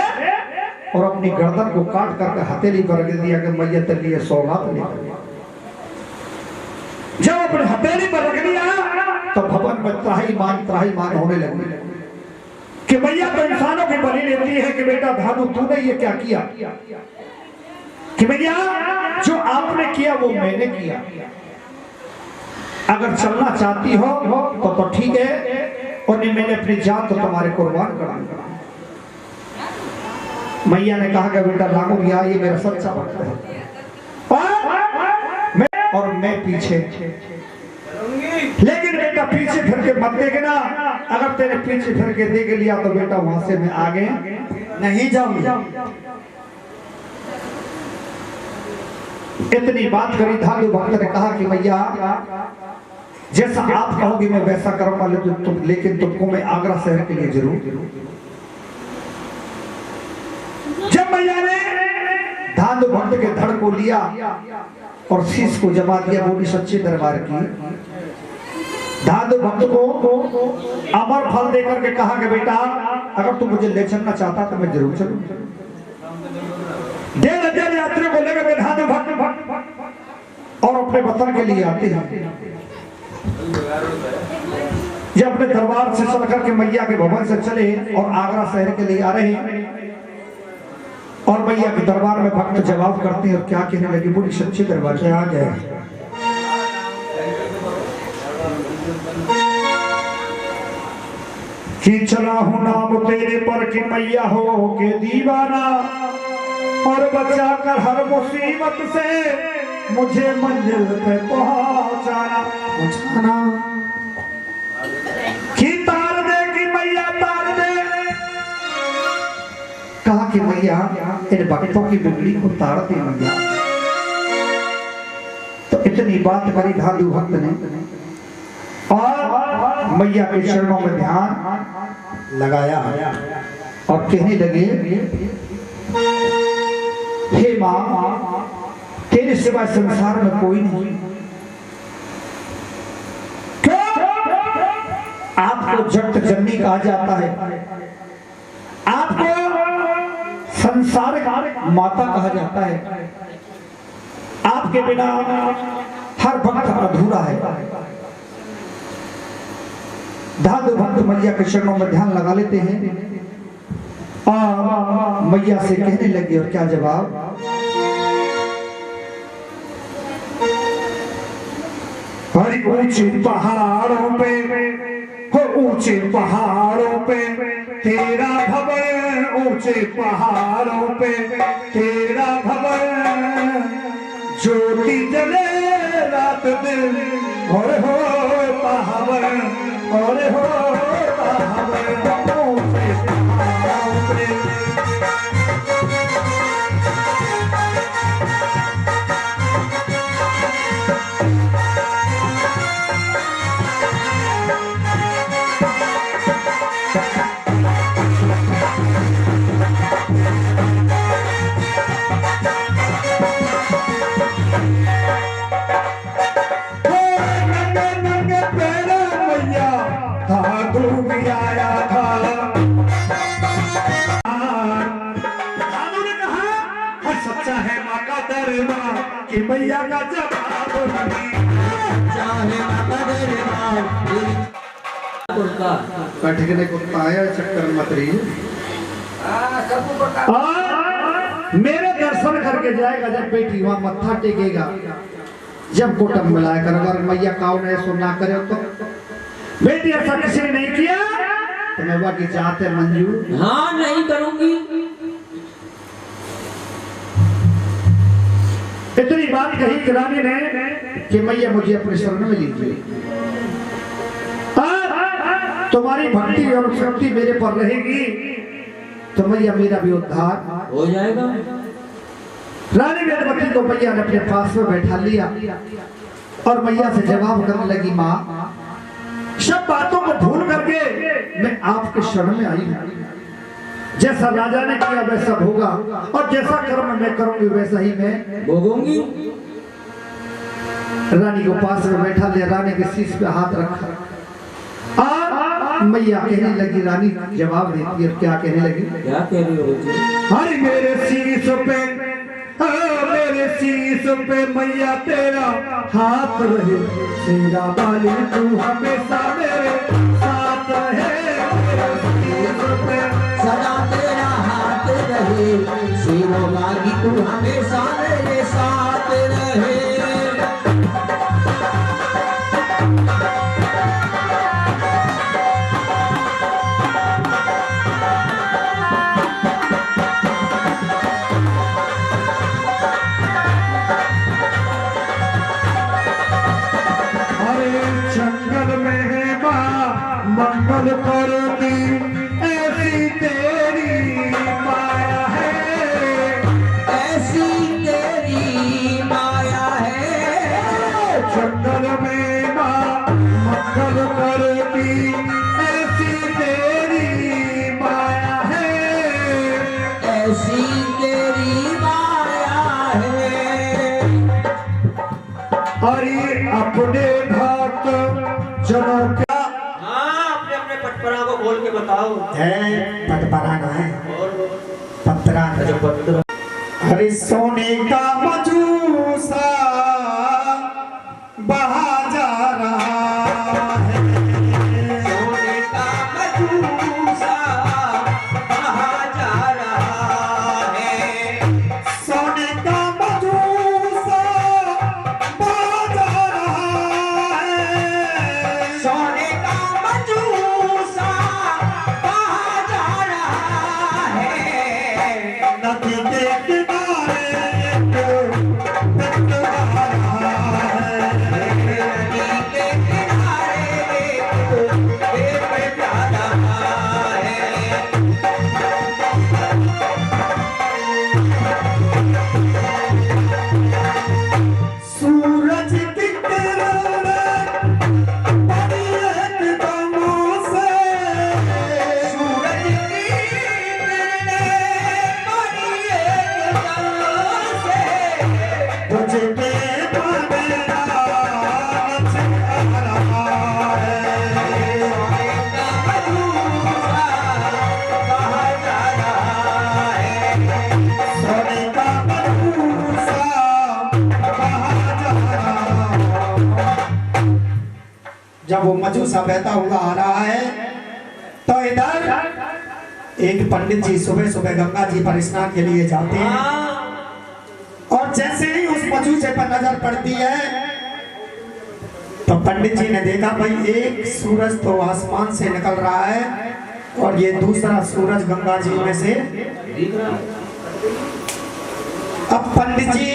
और अपनी गर्दन को काट करके हथेली पर रख दिया कि मैया तेरे लिए सौगात लेकर। जब अपने हथेली पर रख दिया तो भवन में त्राही मान होने लगी कि मैया तो इंसानों की बलि लेती है कि बेटा धादू तूने ये क्या किया, कि मैया जो आपने किया वो मैंने किया। अगर चलना चाहती हो तो ठीक है, और नहीं मैंने अपनी जान तो तुम्हारे कुर्बान कर दूंगा। मैया ने कहा कि बेटा लागू गया, ये मेरा सच्चा भक्त है और मैं पीछे। लेकिन बेटा पीछे फिर के मत देखना, अगर तेरे पीछे फिर के देख लिया तो बेटा वहां से मैं आगे नहीं जाऊंगा। इतनी बात करी धादू भक्त ने कहा कि मैया जैसा आप कहोगे मैं वैसा करूंगा, लेकिन तुमको मैं आगरा शहर के लिए जरूर। जब मैया ने धादू भक्त के धड़ को लिया और शीश को जमा दिया, वो भी सच्चे दरबार की। धादू भक्त को अमर फल देकर के कहा कि बेटा अगर तू मुझे ले चलना चाहता तो मैं जरूर चलूं। डेढ़ हजार यात्रियों को लेकर के धादू भक्त और अपने वतन के लिए आते हैं। जब अपने दरबार से चल करके मैया के भवन से चले और आगरा शहर के लिए आ रहे हैं, और मैया के दरबार में भक्त जवाब करते हैं और क्या कहने लगी, बड़ी सच्चे दरबार से आ गए। कि चला हूं नाम तेरे पर कि मैया हो के दीवाना, और बचा कर हर मुसीबत से मुझे मंजिल पे पहुंचाना। कि तार दे कि मैया तार दे। कहा कि मैया इन भक्तों की बिगड़ी को तार दे मैया। तो इतनी बात करी धादू भक्त ने और मैया के चरणों में ध्यान लगाया और कहने लगे, हे माँ तेरे सिवा संसार में कोई नहीं। आपको जगत जननी कहा जाता है, आपको संसार माता कहा जाता है। आपके बिना हर भक्त अधूरा है। धादू भक्त मैया के चरणों में ध्यान लगा लेते हैं और मैया से कहने लगे, और क्या जवाब, हरी ऊंचे पहाड़ों पे हो ऊंचे पहाड़ों पे तेरा भवन, ऊंचे पहाड़ों पे तेरा भवन, ज्योति जले रात दिन और हो पावन और हो पावन। मैया का जवाब नहीं। चाहे मगर कटकने कुत्ता आया चक्कर मत रही। मेरे दर्शन करके जाएगा जब बेटी वहां मत्था टेकेगा, जब कुटुंब मिलाया कर, अगर मैया काऊ ने सुनना करे तो बेटी ऐसा किसी ने नहीं किया तो मैं बाकी चाहते मंजूर। हाँ नहीं करूंगी। इतनी बात कही कि रानी ने कि मैया मुझे अपने शरण में लीजिए, तुम्हारी भक्ति और शक्ति मेरे पर रहेगी तो मैया मेरा भी उद्धार हो जाएगा। रानी वेदवती को मैया ने अपने पास में बैठा लिया और मैया से जवाब करने लगी, माँ सब बातों को भूल करके मैं आपके शरण में आई हूँ। जैसा राजा ने किया वैसा होगा और जैसा कर्म मैं करूंगी वैसा ही मैं भोगूंगी। रानी को पास में बैठा लिया, रानी के शीश पे हाथ रखा और मैया कहने लगी, रानी जवाब देती है। क्या कहने लगी? क्या कह रही हो? हर मेरे शीश पे, मेरे शीश पे मैया तेरा हाथ रहे, तेरा बाली तू हमेशा मेरे साथ है। मेरे शीश पे सदा तेरा हाथ रहे, शेरों वाली तू हमेशा मेरे साथ रहे। मंगल करोगी ऐसी तेरी माया है, ऐसी तेरी माया है। जंगल में माँ मंगल करोगी ऐसी तेरी माया है, ऐसी तेरी माया है। और ये अपने भक्त जनों के पटपरा को बोल के बताओ। है पटपरा ना है, पत्रा अच्छा पत्र। हरे सोने का मजूसा बहा जा रहा है, सोने का मजूसा बहा जा रहा है। सोने का मजूसा बहा जा रहा है, सोने का मजूसा बहा जा रहा है। नदी के किनारे एक तट बहा रहा है, नदी के किनारे एक जा रहा है। सूरज की किरणें पड़ी एकदम से, सूरज की किरणें पड़ी एकदम से। तुझे देखा मेरा नशा आ रहा है, सोने का मजूसा बहा जा रहा है। सोने का मजूसा बहा जा रहा है। जब वो मजूसा बहता हुआ आ रहा है तो इधर एक पंडित जी सुबह सुबह गंगा जी पर स्नान के लिए जाते हैं और जैसे ही उस मजूसे पर नजर पड़ती है तो पंडित जी ने देखा भाई एक सूरज तो आसमान से निकल रहा है और ये दूसरा सूरज गंगा जी में से। अब पंडित जी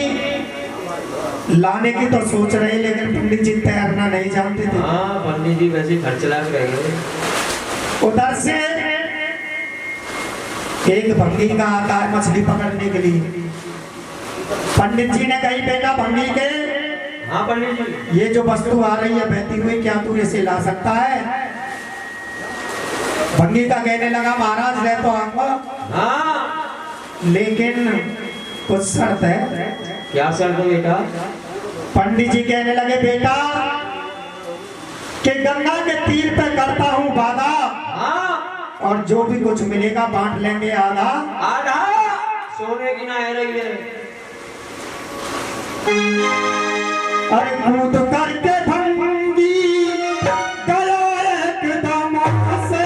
लाने की तो सोच रहे लेकिन पंडित जी तैरना नहीं जानते थे। हाँ पंडित जी वैसे खर्चला के रह गए। उधर से एक भंगी का आता है मछली पकड़ने के लिए। पंडित जी ने कही, बेटा भंगी के हाँ पंडित जी। ये जो वस्तु आ रही है बहती हुई, क्या तू इसे ला सकता है? भंगी का कहने लगा, महाराज ले तो आऊंगा हाँ लेकिन कुछ शर्त है। क्या शर्त है बेटा? पंडित जी कहने लगे, बेटा कि गंगा के तीर पे करता हूँ वादा हाँ और जो भी कुछ मिलेगा बांट लेंगे आधा आधा। सोने की ना है रही है। अरे कूद करके भंगी गया एकदम से,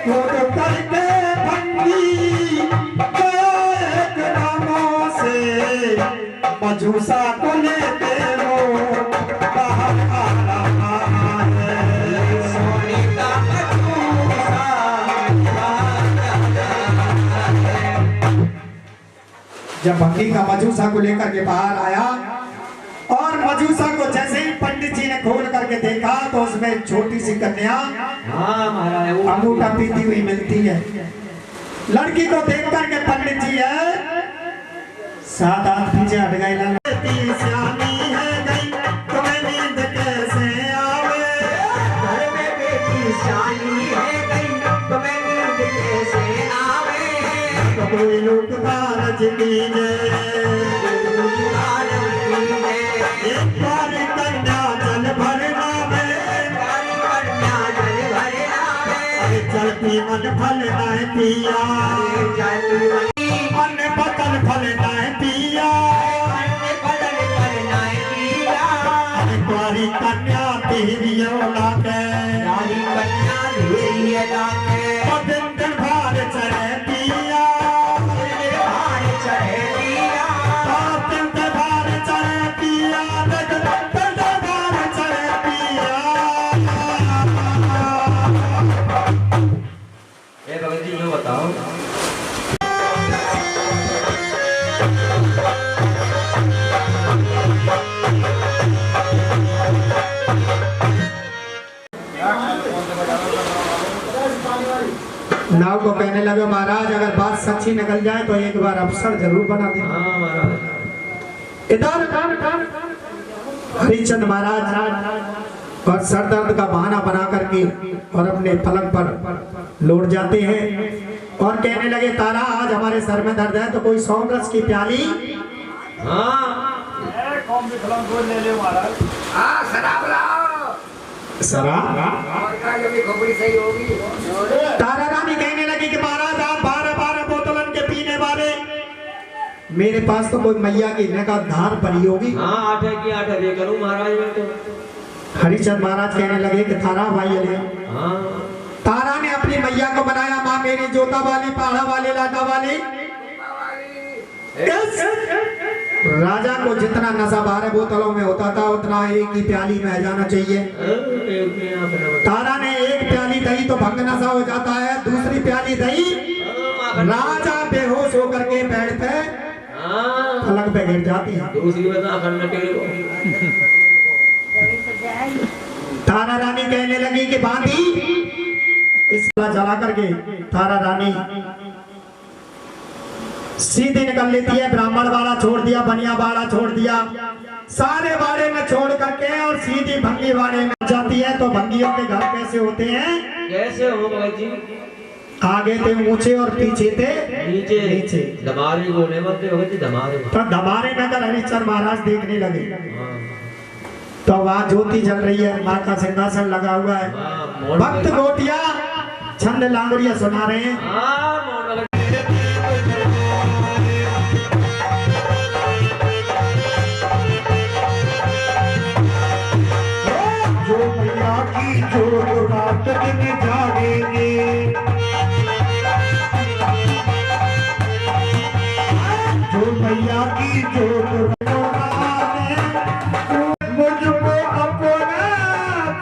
कूद करके भंगी गया एकदम से, मजूसा को लेते हो बाहर आ रहा है, सोने का मजूसा जब भंगी का मजूसा को लेकर के बाहर आया और मजूसा को जैसे ही पंडित जी ने खोल करके देखा तो उसमें छोटी सी कन्या अंगूठा पीती हुई मिलती है। लड़की को देख करके पंडित जी है 7 हाथ पीछे हट गए, श्यामी है गई तुम्हें नींद कैसे आवे, घर में बेटी श्यामी है गई तुम्हें नींद कैसे आवे, कोई लोग कारज कीजे एक बार कन्या जल भरना में, चलती मन फल नहीं पिया, अन्न बदल फल नहीं पिया, कुआरी कन्या तेरी औलादे, दिन दिन भार चढ़े पिया, दिन दिन भार चढ़े पिया, दिन दिन भार चढ़े पिया। ये भगत जी मैं बताओ नाव को कहने लगे महाराज अगर बात सच्ची निकल जाए तो एक बार अफसर जरूर बना दे। इधर हरिचंद महाराज और सर दर्द का बहाना बना करके और अपने पलंग पर लौट जाते हैं और कहने लगे तारा आज हमारे सर में दर्द है तो कोई 100 रस की प्याली तारा रानी कहने लगी कि महाराज आप 12-12 बोतलन के पीने वाले, मेरे पास तो कोई मैया की का धार पड़ी होगी। हरिचंद महाराज कहने लगे कि तारा भाई अले तारा ने अपनी मैया को बनाया माँ मेरी जोता वाली पहाड़ा वाली लाटा वाली। राजा को जितना नशा 12 बोतलों में होता था उतना एक ही प्याली में जाना चाहिए। तारा ने एक प्याली दही तो भंग नशा हो जाता है, दूसरी प्याली दही राजा बेहोश होकर के बेड पे पलंग पे गिर जाती है। तारा रानी कहने लगी कि बांधी इसका जला करके तारा रानी सीधी निकल लेती है। ब्राह्मण वाला छोड़ दिया, बनिया वाला छोड़ दिया, सारे बाड़े में छोड़ करके और सीधी भंगी वाड़े में जाती है। तो भंगियों के घर कैसे होते हैं? कैसे हो जी? आगे थे ऊंचे और पीछे थे नीचे। धमारे बोले मत धमारे। तो धमारे में अगर हरिचंद महाराज देखने लगे तो वहाँ ज्योति जल रही है, माँ का सिंहासन लगा हुआ है, भक्त गोटिया छंद लांगड़िया सुना रहे हैं। जो मैया की जोत रात दिन जागेंगे, जो मैया की जोत मुझको अपना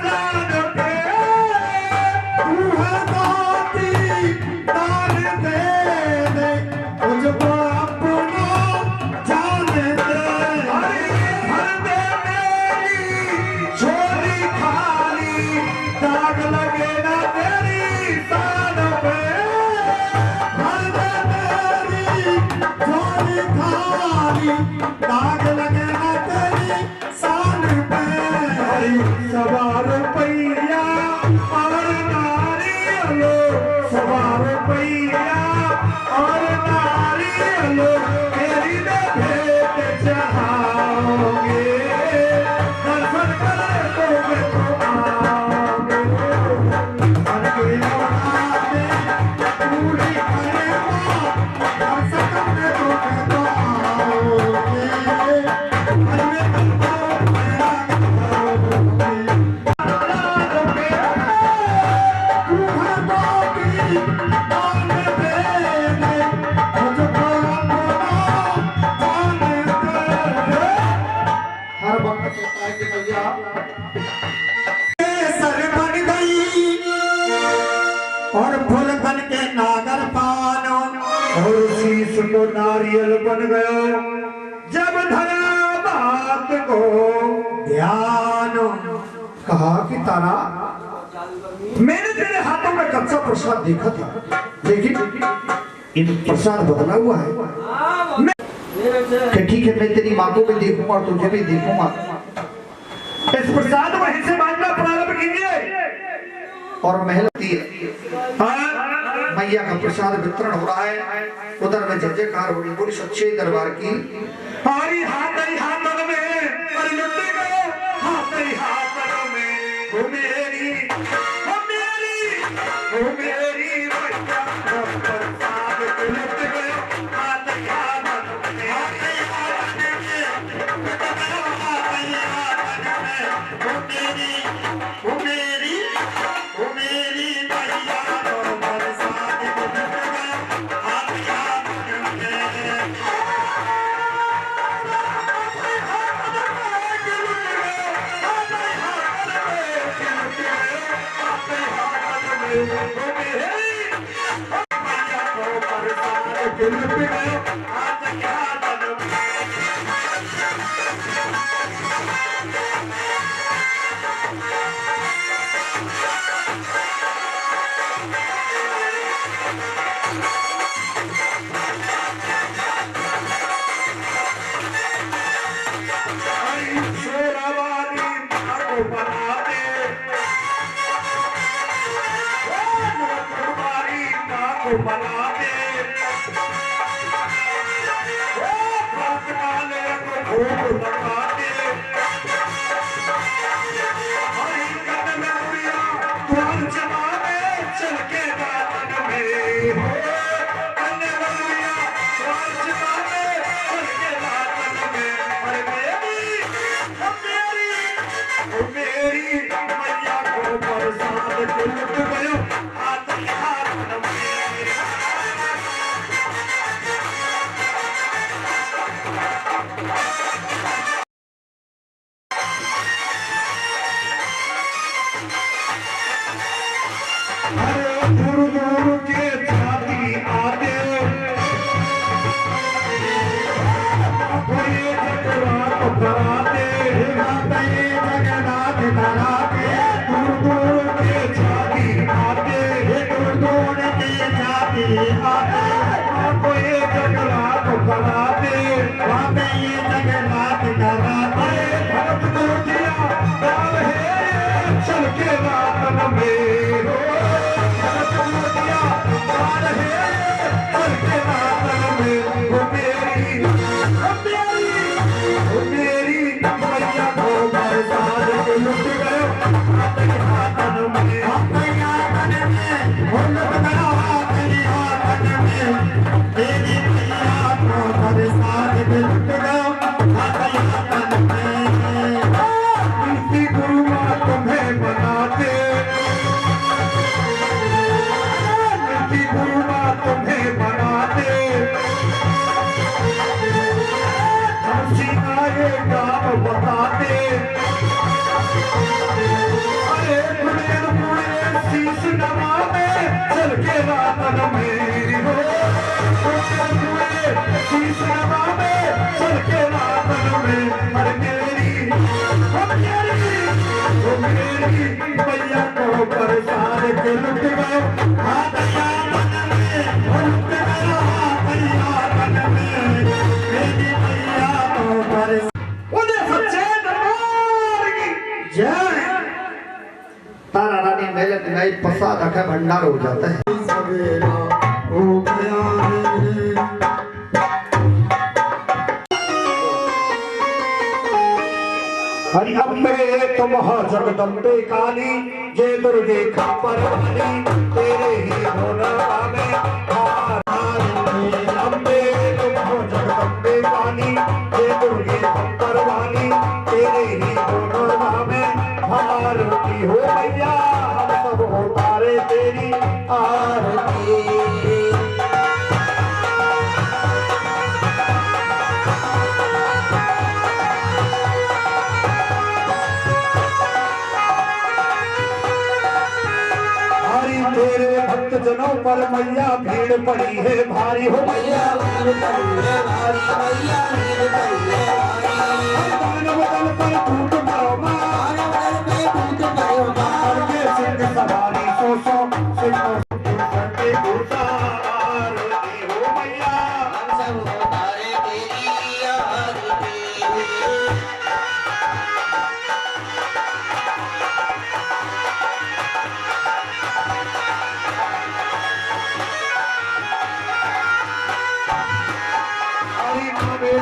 जान दे, तू है दाती दान दे दे, मुझको अपना जान दे, हर दे मेरी छोरी खाली, दाग लगे ना तेरी शान पे, हर दे मेरी छोरी खाली, दाग लगे ना तेरी शान पे। सवार पैया और नारियलो, सवार पैया और नारियलो, तेरी भेंट चढ़ाओगे, दर्शन करोगे तो आओगे, हर के भक्त होता है कि भैया सर बन गई और फूल बन के नागर पान और शीश को नारियल बन गयो जब धरा बात को ध्यान। कहा कि तारा मैंने तेरे हाथों में कच्चा प्रसाद देखा था, लेकिन इन प्रसाद बदला हुआ है। कि ठीक है, मैं तेरी माँ को भी देखूंगा और तुझे भी देखूंगा। इस प्रसाद वहीं से बांटना प्रारंभ कीजिए। और मेहनती मैया का प्रसाद वितरण हो रहा है, उधर में जय जयकार हो रही। बोली सच्चे दरबार की हरी हाथों में अरे लुटे गए हाथों में वो मेरी मैया का प्रसाद लुट गए हाथों में वो मेरी मैया का प्रसाद लुट गए हाथों में। तारा रानी मेहनत नहीं प्रसाद आखा भंडार हो जाता है। सवेरा हो गया है। हरि अम्बे तुम हो जगदम्बे काली जय दुर्गे खप्पर वाली तेरे ही होना में अम्बे तुम हो जगदम्बे काली जय दुर्गे खप्पर वाली तेरे ही होना में आरती हो मैया हम सब हो तारे तेरी आरती। जनों पर मैया भीड़ पड़ी है भारी हो मैया दानव दल पर टूट पड़ो माँ करके सिंह सवारी सो सिंह करके गुजार हो मैया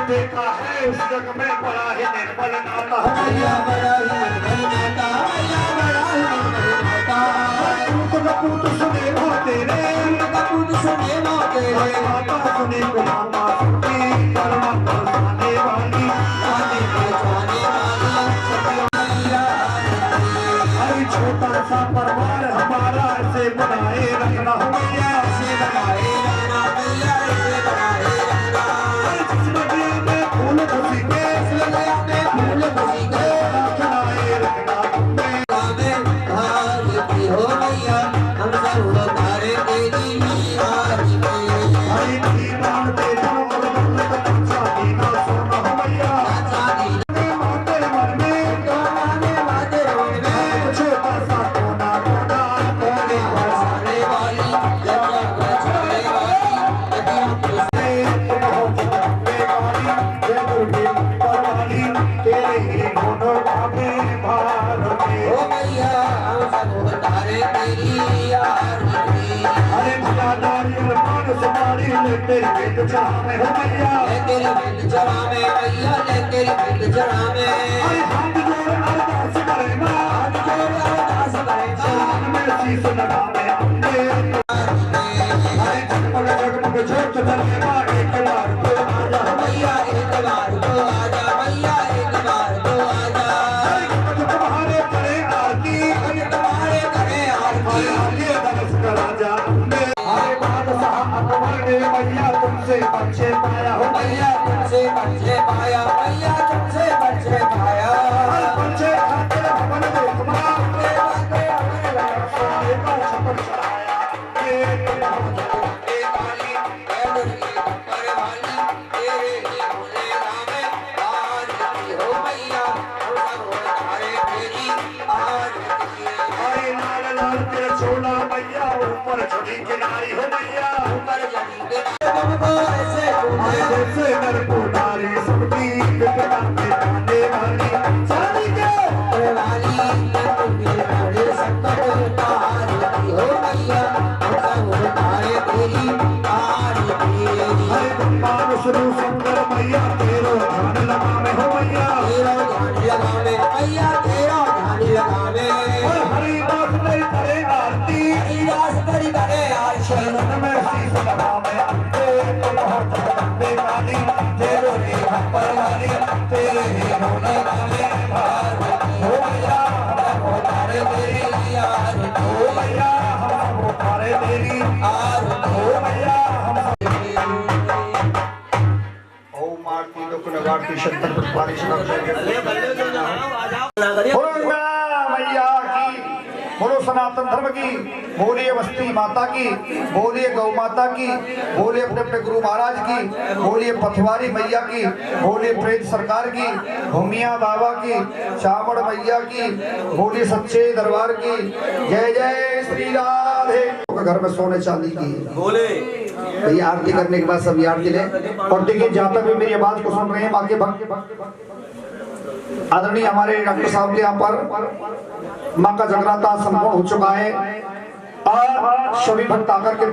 देखा है उस जग में बड़ा ही निर्मल नाता मैया बड़ा ही निर्मल नाता मैया बड़ा ही निर्मल नाता पूत कपूत सुने माँ तेरे कपूत सुने माँ तेरे माता सुने को माता सुनती कर्मा बरसाने वाली गाने बजाने वाली हरी छोटा सा परिवार हमारा ऐसे बनाए रखना हो मैया ऐसे बनाए रखना मैया ऐसे बनाए रखना फूल खुशी के फूल खुशी के खिलाए रखना तुम्हें हो मैया हम सब उतारे तेरी आरती हरी दीवान तेरा और बंदक चांदी का सोना हो मैया चांदी माते मन में गाने वादे में छोटा सा कोना कोना कोने बरसाने वाली जगह बचाने वाली तेरी बेट चढ़ावे हो मैया तेरी बेट चढ़ावे मैया तेरी बेट चढ़ावे अरे हाथ जोड़ अरदास करेगा हाथ जोड़ अरदास करेगा में शीश लगावे अरे जगमग जोत जलेगा एक बार तो आजा मैया एक बार तो आजा मैया एक बार तो आजा तुम्हारे करे आरती तुम्हारे करे आरती आगे दरस करा जा मैया तुमसे बच्चे पाया हो मैया तुमसे बच्चे पाया मैया तुमसे बच्चे पाया बच्चे खाते भवन देखमा सोने का छप्पर चढ़ाया काली पर वाली तेरे ही भोले नामे आरती हो मैया हम सब तारे तेरी आरती अरे लाल लाल तेरा छोला मैया ऊपर छड़ी किनारी हो मैया ऊपर ऐसे नरपुनारी सबकी बिपदा में आने वाली चांदी के वाली नरपुनारी सबका आरती हो मैया हम सब तारे तेरी आरती हरे मानुष रूप सुंदर मैया तेरो ध्यान लगावे हो मैया तेरा ध्यान लगावे मैया तेरा ध्यान लगावे हरिदास तेरी करे आरती हरिदास तेरी करे आरती शरण में शीश लगावे तेरे ही पर वाली तेरे ही होने वाले हो मैया हम तारे तेरी यार हो मैया हम तारे तेरी आर हो मैया ओम आरती दुख नगारती शंकर पुष्पारी मैया की बोलो सनातन धर्म की बोलिए बस्ती माता की बोलिए गौ माता की बोलिए अपने अपने गुरु महाराज की बोलिए पथवारी मैया की बोलिए प्रेत सरकार की भूमिया बाबा की चावड़ मैया की बोलिए सच्चे दरबार की जय जय श्री राधे। घर में सोने चांदी की बोले ये आरती करने के बाद सभी आरती ले और देखिए जहाँ तक भी मेरी आवाज को सुन रहे हैं बाकी भक्त आदरणीय हमारे डॉक्टर साहब के यहाँ पर माँ का जगराता संपूर्ण हो चुका है और सभी भक्त आकर के